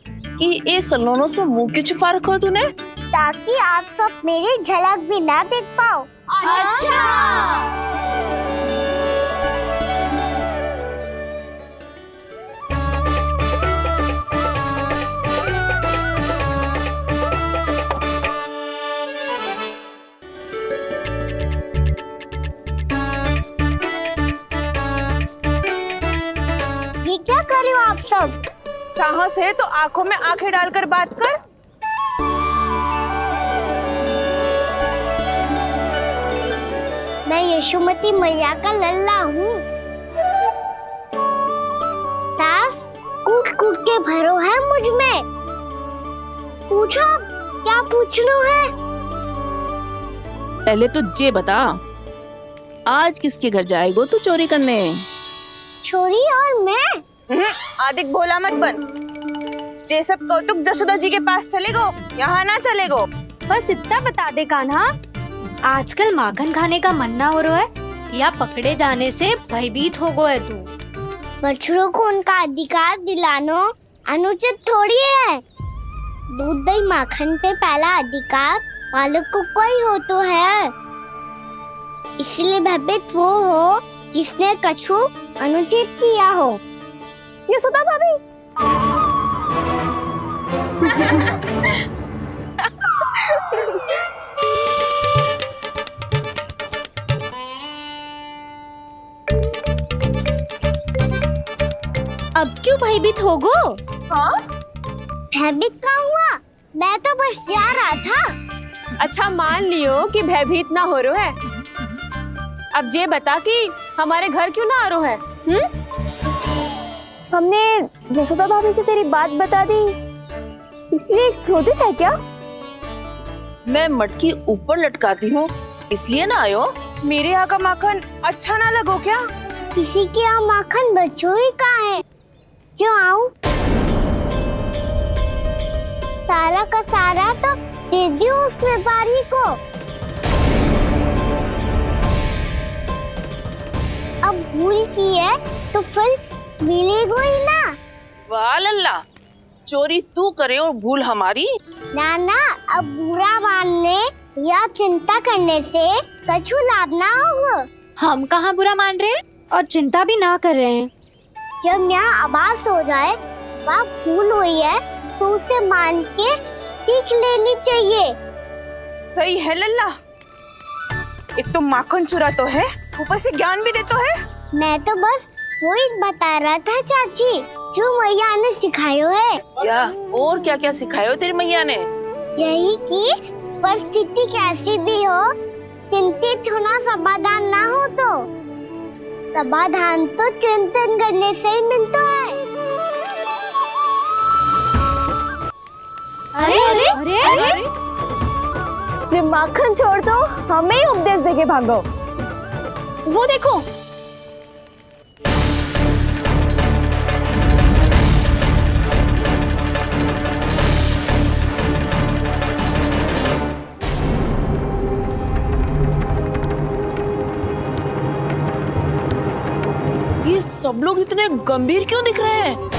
कि ये सलोनों से मुंह क्यों छुपा रखो तूने? ताकि आप सब मेरी झलक भी ना देख पाओ। अच्छा। ये क्या कर रहे हो आप सब? साहस है तो आंखों में आंखें डालकर बात कर। मैं यशोमती मैया का लल्ला हूँ। सास कूट कूट के भरो है मुझ में। पूछो क्या पूछना है? पहले तो ये बता, आज किसके घर जाएगो तू चोरी करने? छोरी और मैं? आदिक भोला मत बन। ये सब कौतुक जशोदा जी के पास चलेगो, यहाँ ना चलेगो। बस इतना बता दे कान्हा, आजकल माखन खाने का मन ना हो रहा है या पकड़े जाने से भयभीत हो गए तू? बछड़ों को उनका अधिकार दिलाना अनुचित थोड़ी है। दूध दही माखन पे पहला अधिकार मालिक को कोई हो तो है। इसलिए भयभीत वो हो जिसने कछु अनुचित किया हो। यशोदा भाभी। अब क्यों भयभीत हो गो? हाँ? भयभीत क्या हुआ? मैं तो बस जा रहा था। अच्छा मान लियो कि भयभीत ना हो रहा है, अब ये बता कि हमारे घर क्यों ना आ रहा है? हमने यशोदा भाभी से तेरी बात बता दी, इसलिए क्रोधित है क्या? मैं मटकी ऊपर लटकाती हूँ इसलिए ना आयो? मेरे यहाँ का माखन अच्छा ना लगो क्या? किसी के यहाँ माखन बच्चों ही कहाँ है? क्यों आऊं? सारा का सारा तो दे दियो उस व्यापारी को। अब भूल की है तो फिर मिलेगा ही ना। वाह लल्ला, चोरी तू करे और भूल हमारी। नाना, अब बुरा मानने या चिंता करने से कछु लाभ ना होगा। हम कहाँ बुरा मान रहे हैं और चिंता भी ना कर रहे हैं। जब यहाँ आवाज हो जाए वहाँ भूल हुई है तो उसे मान के सीख लेनी चाहिए। सही है लल्ला, एक तो माखन चुरा तो है, ऊपर से ज्ञान भी देता है। मैं तो बस वही बता रहा था चाची, जो मैया ने सिखायो है। क्या और क्या क्या सिखायो तेरी मैया ने? यही कि परिस्थिति कैसी भी हो, चिंतित होना समाधान ना हो तो समाधान तो चिंतन करने से ही मिलता है। अरे अरे अरे, अरे? जब माखन छोड़ दो हमें ही उपदेश देके भागो। वो देखो, ये सब लोग इतने गंभीर क्यों दिख रहे हैं?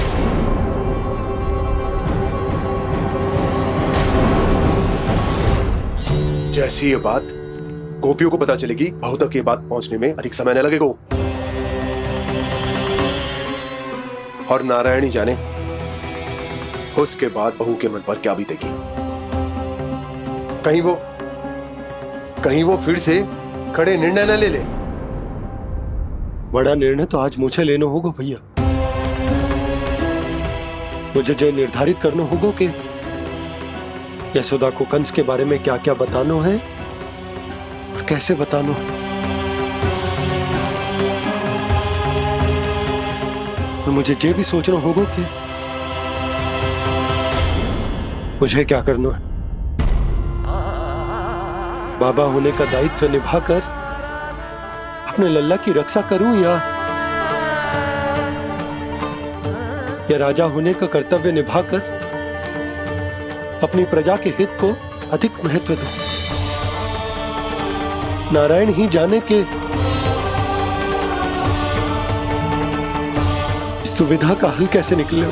जैसी ये बात गोपियों को पता चलेगी, बहू तक ये बात पहुंचने में अधिक समय न लगेगा। और नारायणी जाने उसके बाद बहू के मन पर क्या बीतेगी। कहीं वो फिर से खड़े निर्णय न ले ले। बड़ा निर्णय तो आज मुझे लेना होगा भैया। मुझे जो निर्धारित करना होगा कि यशोदा को कंस के बारे में क्या क्या बताना है और कैसे बताना है। और मुझे ये भी सोचना होगा कि मुझे क्या करना है। बाबा होने का दायित्व निभाकर अपने लल्ला की रक्षा करूं या राजा होने का कर्तव्य निभाकर अपनी प्रजा के हित को अधिक महत्व दूं। नारायण ही जाने के इस दुविधा का हल कैसे निकले।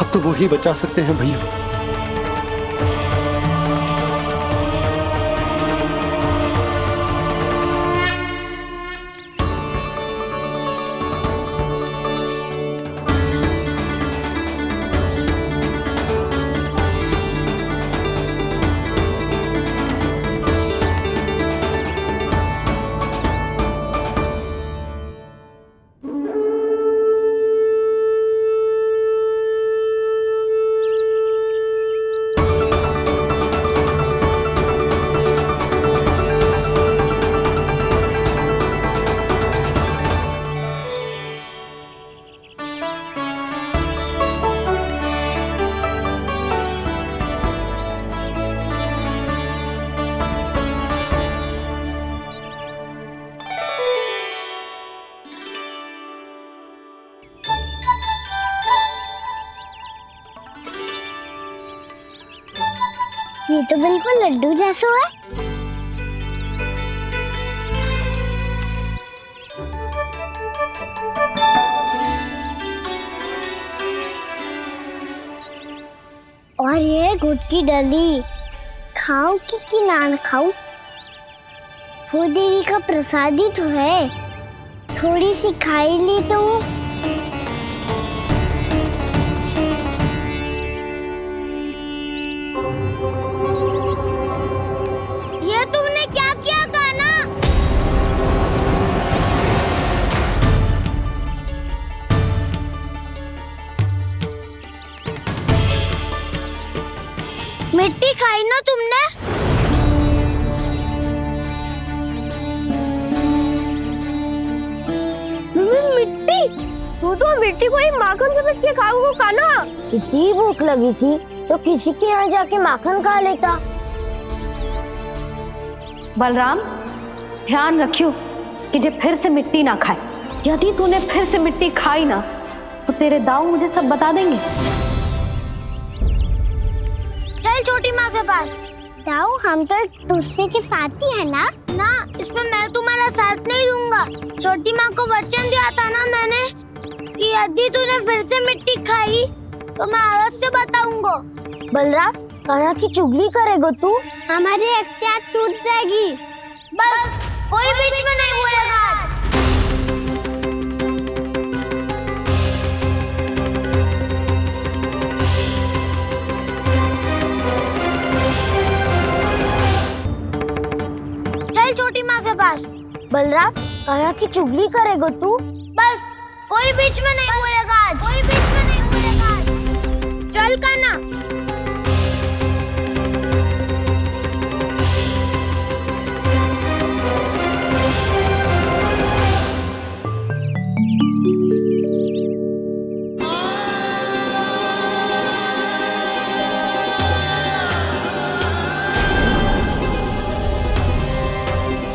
अब तो वो ही बचा सकते हैं भैया। ये तो बिल्कुल लड्डू जैसा है। और ये गुड़ की डली खाऊं कि ना खाऊं? वो देवी का प्रसाद ही तो है, थोड़ी सी खाई ली तो। ये तुमने क्या किया कान्हा? मिट्टी खाई ना तुमने? मिट्टी? तू तो मिट्टी को ही माखन समझ के खाओगे कान्हा। इतनी भूख लगी थी तो किसी के यहाँ जाके माखन खा लेता। बलराम, ध्यान रखियो कि जे फिर से मिट्टी ना खाए। यदि तूने फिर से मिट्टी खाई ना तो तेरे दाऊ मुझे सब बता देंगे। चल छोटी माँ के पास। दाऊ, हम तो एक दूसरे के साथी है ना। ना, इसमें मैं तुम्हारा साथ नहीं दूंगा। छोटी माँ को वचन दिया था ना मैंने कि यदि तूने फिर से मिट्टी खाई तो मैं आवाज से बताऊंगा। बलराम, कान्हा की चुगली करेगा तू, हमारी अख्तियार टूट जाएगी। बस कोई बीच में नहीं बोलेगा आज। चल छोटी माँ के पास। बलराम, कान्हा की चुगली करेगा तू, बस कोई बीच में नहीं बोलेगा आज। कोई बीच में नहीं बोलेगा आज। चल कान्हा।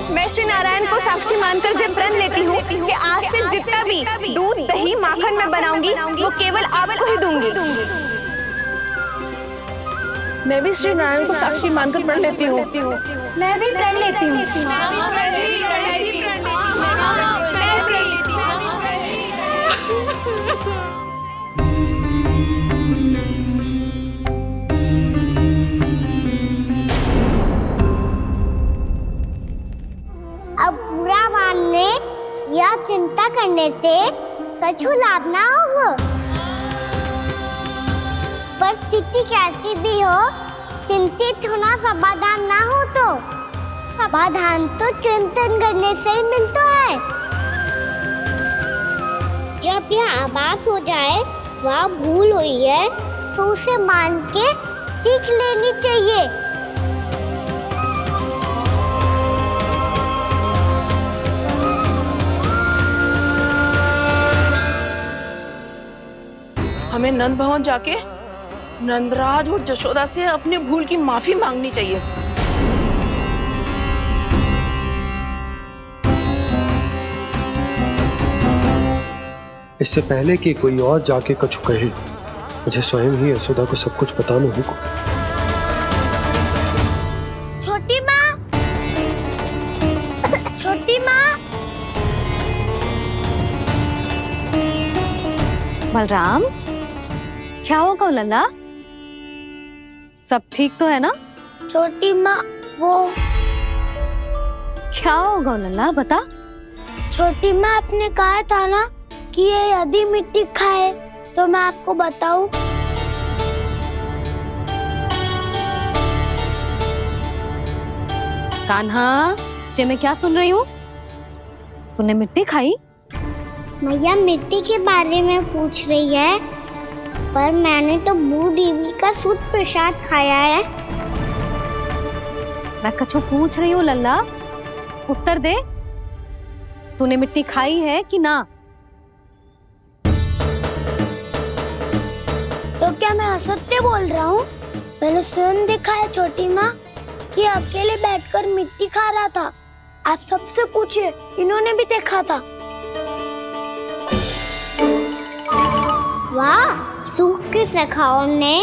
मैं श्री नारायण को साक्षी मानकर जब प्रण लेती हूँ कि आज से जितना भी दूध दही माखन मैं बनाऊंगी वो केवल आपको ही दूंगी। मैं भी श्री नारायण को साक्षी मानकर प्रण लेती हूँ। मैं भी प्रण लेती हूँ। अब बुरा मानने या चिंता करने से कछु लाभ ना होगा। परिस्थिति कैसी भी हो, चिंतित होना समाधान ना हो तो समाधान तो चिंतन करने से ही मिलता है। जब यह आभास हो जाए वह भूल हुई है तो उसे मान के सीख लेनी चाहिए। हमें नंद भवन जाके नंदराज और जशोदा से अपनी भूल की माफी मांगनी चाहिए। इससे पहले कि कोई और जाके कछु कहे, मुझे स्वयं ही यशोदा को सब कुछ बताना होगा। छोटी माँ, छोटी माँ। बलराम, क्या होगा लल्ला? सब ठीक तो है ना? छोटी माँ, वो क्या होगा लल्ला, बता। छोटी माँ, आपने कहा था ना कि ये यदि मिट्टी खाए तो मैं आपको बताऊं। कान्हा, जे मैं क्या सुन रही हूँ? तूने मिट्टी खाई? मैया मिट्टी के बारे में पूछ रही है, पर मैंने तो भू देवी का शुद्ध प्रसाद खाया है। मैं कछु पूछ रही हूँ लल्ला, उत्तर दे। तूने मिट्टी खाई है कि ना? तो क्या मैं असत्य बोल रहा हूँ? मैंने स्वयं देखा है छोटी माँ कि अकेले बैठकर मिट्टी खा रहा था। आप सबसे पूछिए, इन्होंने भी देखा था। वाह, सूख के सखाओं ने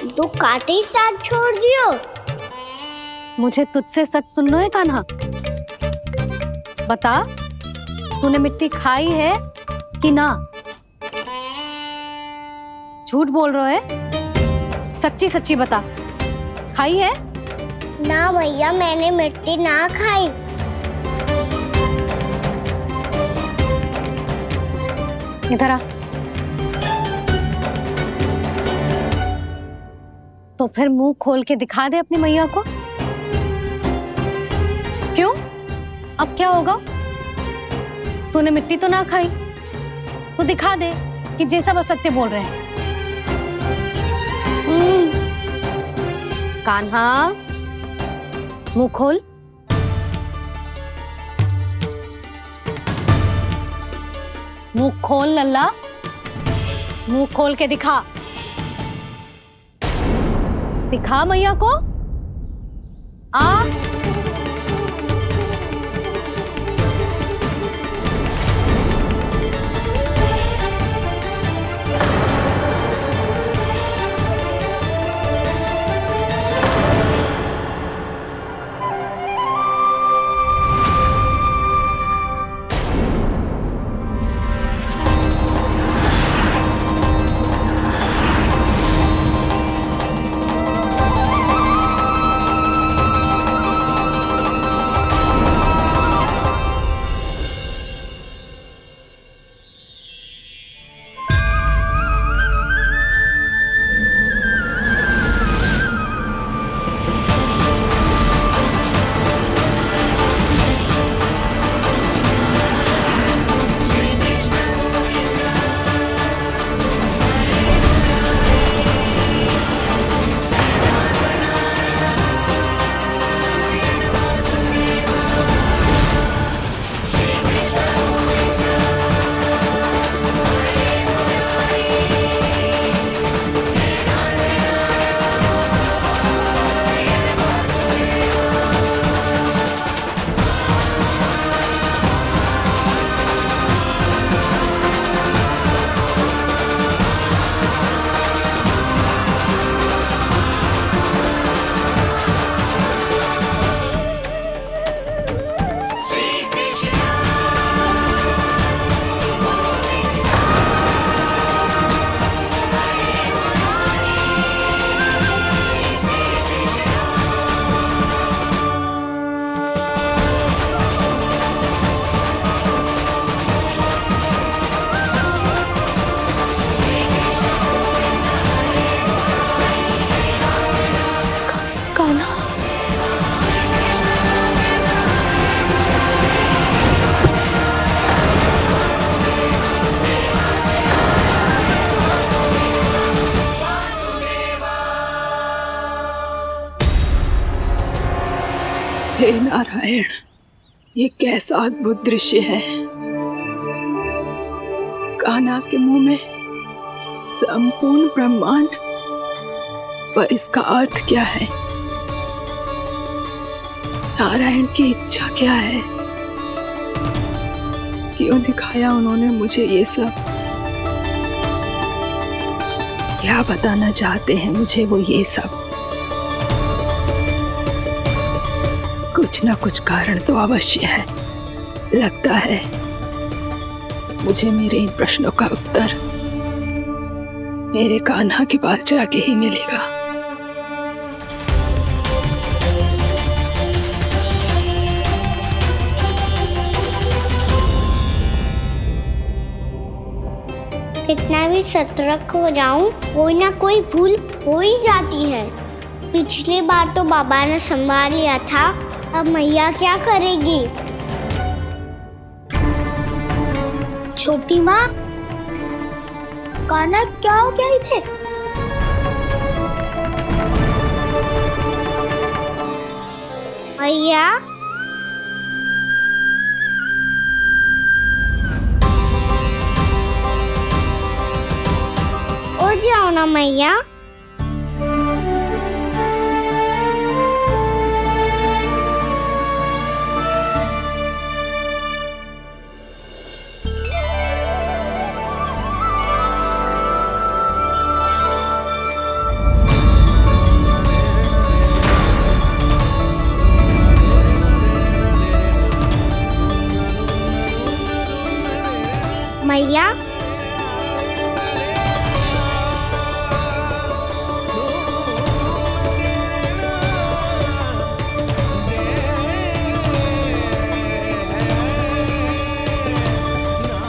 दो कांटे ही साथ छोड़ दियो। मुझे तुझसे सच सुनना है कान्हा। बता, तूने मिट्टी खाई है कि ना? झूठ बोल रहा है, सच्ची सच्ची बता, खाई है? ना भैया, मैंने मिट्टी ना खाई। इधर आ। तो फिर मुंह खोल के दिखा दे अपनी मैया को। क्यों? अब क्या होगा? तूने मिट्टी तो ना खाई, तो दिखा दे कि जे सब असत्य बोल रहे हैं। कान्हा, मुंह खोल। मुंह खोल लल्ला, मुंह खोल के दिखा। दिखा मैया को। आ हे नारायण, ये कैसा अद्भुत दृश्य है। कान्हा के मुंह में संपूर्ण ब्रह्मांड, पर इसका अर्थ क्या है? नारायण की इच्छा क्या है? क्यों दिखाया उन्होंने मुझे ये सब? क्या बताना चाहते हैं मुझे वो ये सब? कुछ ना कुछ कारण तो अवश्य है। लगता है मुझे मेरे इन प्रश्नों का उत्तर मेरे कान्हा के पास जाके ही मिलेगा। कितना भी सतर्क हो जाऊं, कोई ना कोई भूल हो ही जाती है। पिछली बार तो बाबा ने संभाल लिया था, अब मैया क्या करेगी? छोटी माँ, कान्हा क्या हो गया इधर? मैया, उठ जाओ ना मैया। मैया,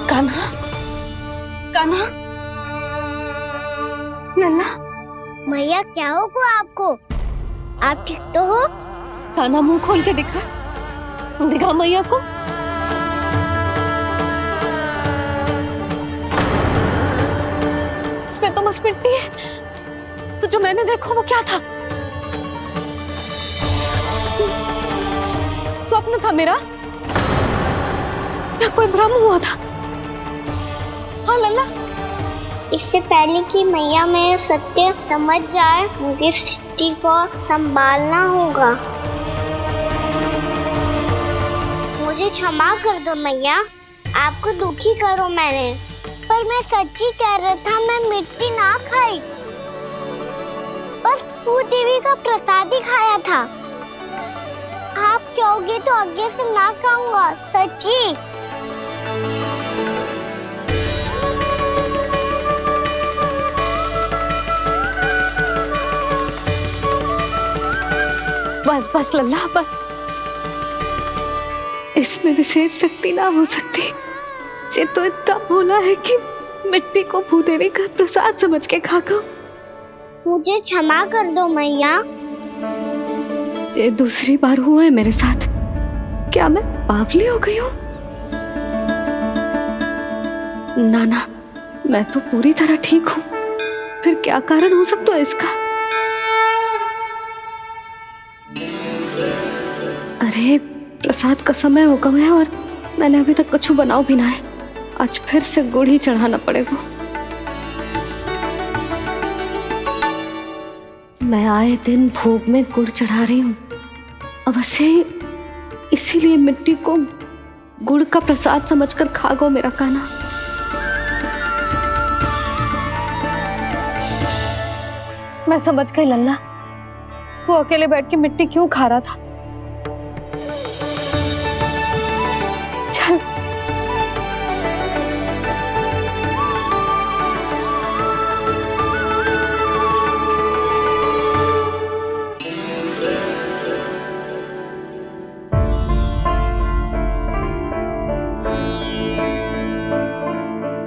कान्हा, कान्हा, लल्ला। मैया क्या होगा आपको? आप ठीक तो हो? कान्हा मुंह खोल के दिखा, दिखा मैया को। इसमें तो बस मिट्टी है, तो जो मैंने देखा वो क्या था? स्वप्न था मेरा या कोई भ्रम हुआ था? हाँ लल्ला, इससे पहले कि मैया मेरे सत्य समझ जाए, मुझे स्थिति को संभालना होगा। मुझे क्षमा कर दो मैया, आपको दुखी करो मैंने, पर मैं सच्ची कह रहा था, मैं मिट्टी ना खाई, बस तू देवी का प्रसाद ही खाया था। आप कहोगे तो आगे से ना खाऊंगा, सच्ची। बस बस लल्ला, बस। इसमें विशेष शक्ति ना हो सकती। ये तो इतना भोला है कि मिट्टी को भूदेवी का प्रसाद समझ के खागा। मुझे क्षमा कर दो मैया। ये दूसरी बार हुआ है मेरे साथ। क्या मैं बावली हो गई हूँ? ना ना, मैं तो पूरी तरह ठीक हूँ। फिर क्या कारण हो सकता है इसका? अरे प्रसाद का समय हो गया है और मैंने अभी तक कुछ बनाओ भी ना है। आज फिर से गुड़ ही चढ़ाना पड़ेगा। मैं आए दिन भोग में गुड़ चढ़ा रही हूँ, अवश्य ही इसीलिए मिट्टी को गुड़ का प्रसाद समझकर खा गो मेरा कान्हा। मैं समझ गई लल्ला, वो अकेले बैठ के मिट्टी क्यों खा रहा था। चल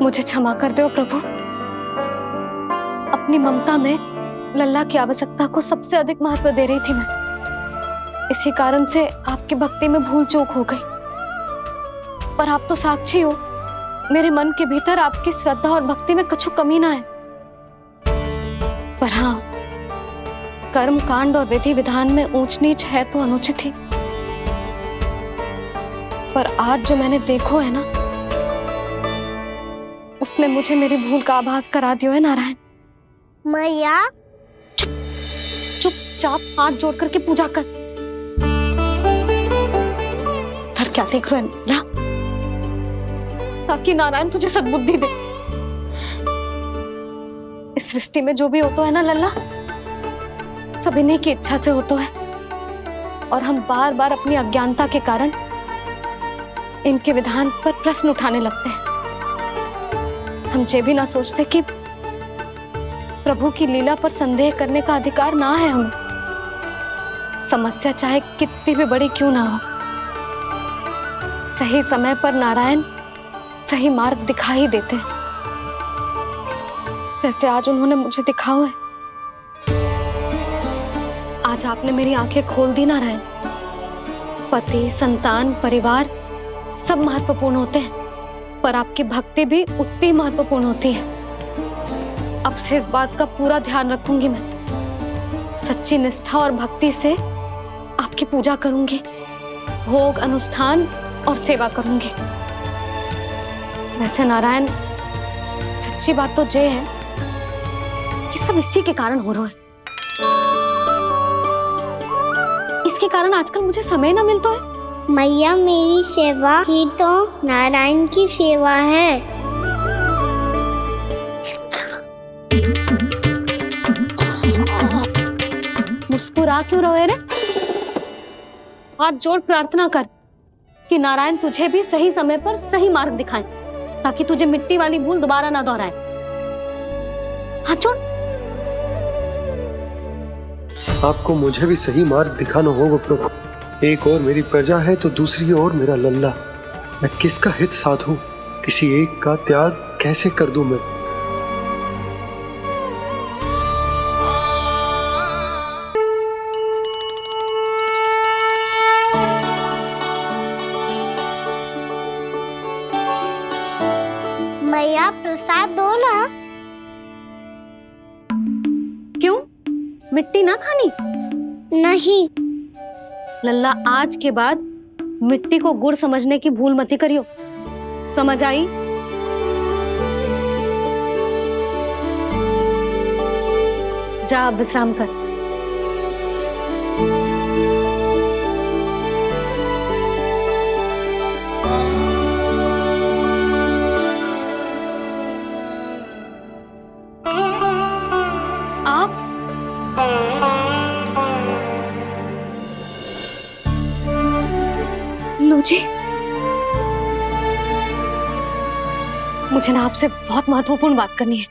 मुझे क्षमा कर दो प्रभु। अपनी ममता में लल्ला की आवश्यकता को सबसे अधिक महत्व दे रही थी मैं। इसी कारण से आपकी भक्ति में भूल चूक हो गई। पर आप तो साक्षी हो, मेरे मन के भीतर आपकी श्रद्धा और भक्ति में कुछ कमी ना है। पर हाँ, कर्म कांड और विधि विधान में ऊंच नीच है तो अनुचित ही। पर आज जो मैंने देखो है ना, उसने मुझे मेरी भूल का आभास करा दियो है नारायण। मैया चुपचाप हाथ जोड़ करके पूजा कर। सर क्या देख रहे हैं ना, ताकि नारायण तुझे सद्बुद्धि दे। इस सृष्टि में जो भी होता है ना लल्ला, सब इन्हीं की इच्छा से होता है, और हम बार बार अपनी अज्ञानता के कारण इनके विधान पर प्रश्न उठाने लगते हैं। हम ये भी ना सोचते कि प्रभु की लीला पर संदेह करने का अधिकार ना है हमें। समस्या चाहे कितनी भी बड़ी क्यों ना हो, सही समय पर नारायण सही मार्ग दिखा ही देते हैं, जैसे आज उन्होंने मुझे दिखाओ है। आज आपने मेरी आंखें खोल दी नारायण। पति, संतान, परिवार सब महत्वपूर्ण होते हैं, पर आपकी भक्ति भी उतनी महत्वपूर्ण होती है। अब से इस बात का पूरा ध्यान रखूंगी मैं। सच्ची निष्ठा और भक्ति से आपकी पूजा करूंगी, भोग, अनुष्ठान और सेवा करूंगी। वैसे नारायण, सच्ची बात तो ये है कि सब इसी के कारण हो रहा है। इसके कारण आजकल मुझे समय ना मिलता है। मैया, मेरी सेवा ही तो नारायण की सेवा है। मुस्कुरा क्यों रहे रे? हाथ जोड़ प्रार्थना कर कि नारायण तुझे भी सही समय पर सही मार्ग दिखाएं, ताकि तुझे मिट्टी वाली भूल दोबारा ना दोहराए। हाथ जोड़। आपको मुझे भी सही मार्ग दिखाना होगा प्रभु। एक और मेरी प्रजा है तो दूसरी ओर मेरा लल्ला। मैं किसका हित साधूं? किसी एक का त्याग कैसे कर दूं मैं? मैया, प्रसाद दो ना। क्यों? मिट्टी ना खानी? नहीं। लल्ला, आज के बाद मिट्टी को गुड़ समझने की भूल मत करियो। समझ आई? जा अब विश्राम कर। जी, मुझे ना आपसे बहुत महत्वपूर्ण बात करनी है।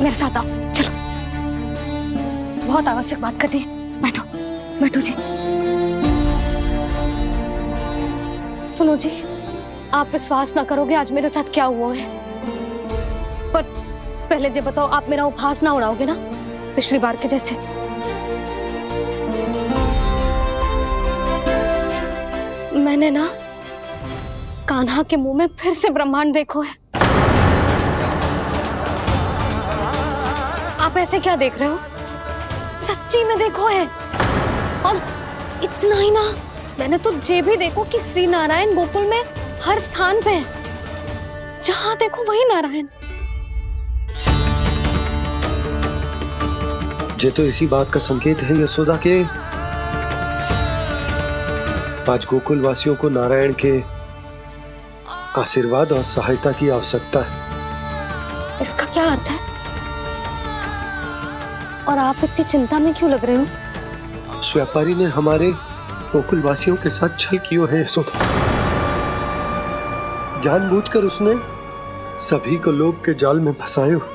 मेरे साथ आओ, चलो। बहुत आवश्यक बात करनी है। बैठो, बैठो जी। सुनो जी, आप विश्वास ना करोगे आज मेरे साथ क्या हुआ है। पर पहले ये बताओ, आप मेरा उपहास ना उड़ाओगे ना, पिछली बार के जैसे? मैंने ना कान्हा के मुंह में फिर से ब्रह्मांड देखो है। आप ऐसे क्या देख रहे हो? सच्ची में देखो है। और इतना ही ना, मैंने तो ये भी देखो कि श्री नारायण गोकुल में हर स्थान पे है। जहां देखो वही नारायण। ये तो इसी बात का संकेत है यशोदा के आज गोकुल वासियों को नारायण के आशीर्वाद और सहायता की आवश्यकता है। इसका क्या अर्थ है? और आप इतनी चिंता में क्यों लग रहे हो? उस व्यापारी ने हमारे गोकुल वासियों के साथ छल किया है यशोदा। जानबूझकर उसने सभी को लोभ के जाल में फंसायो।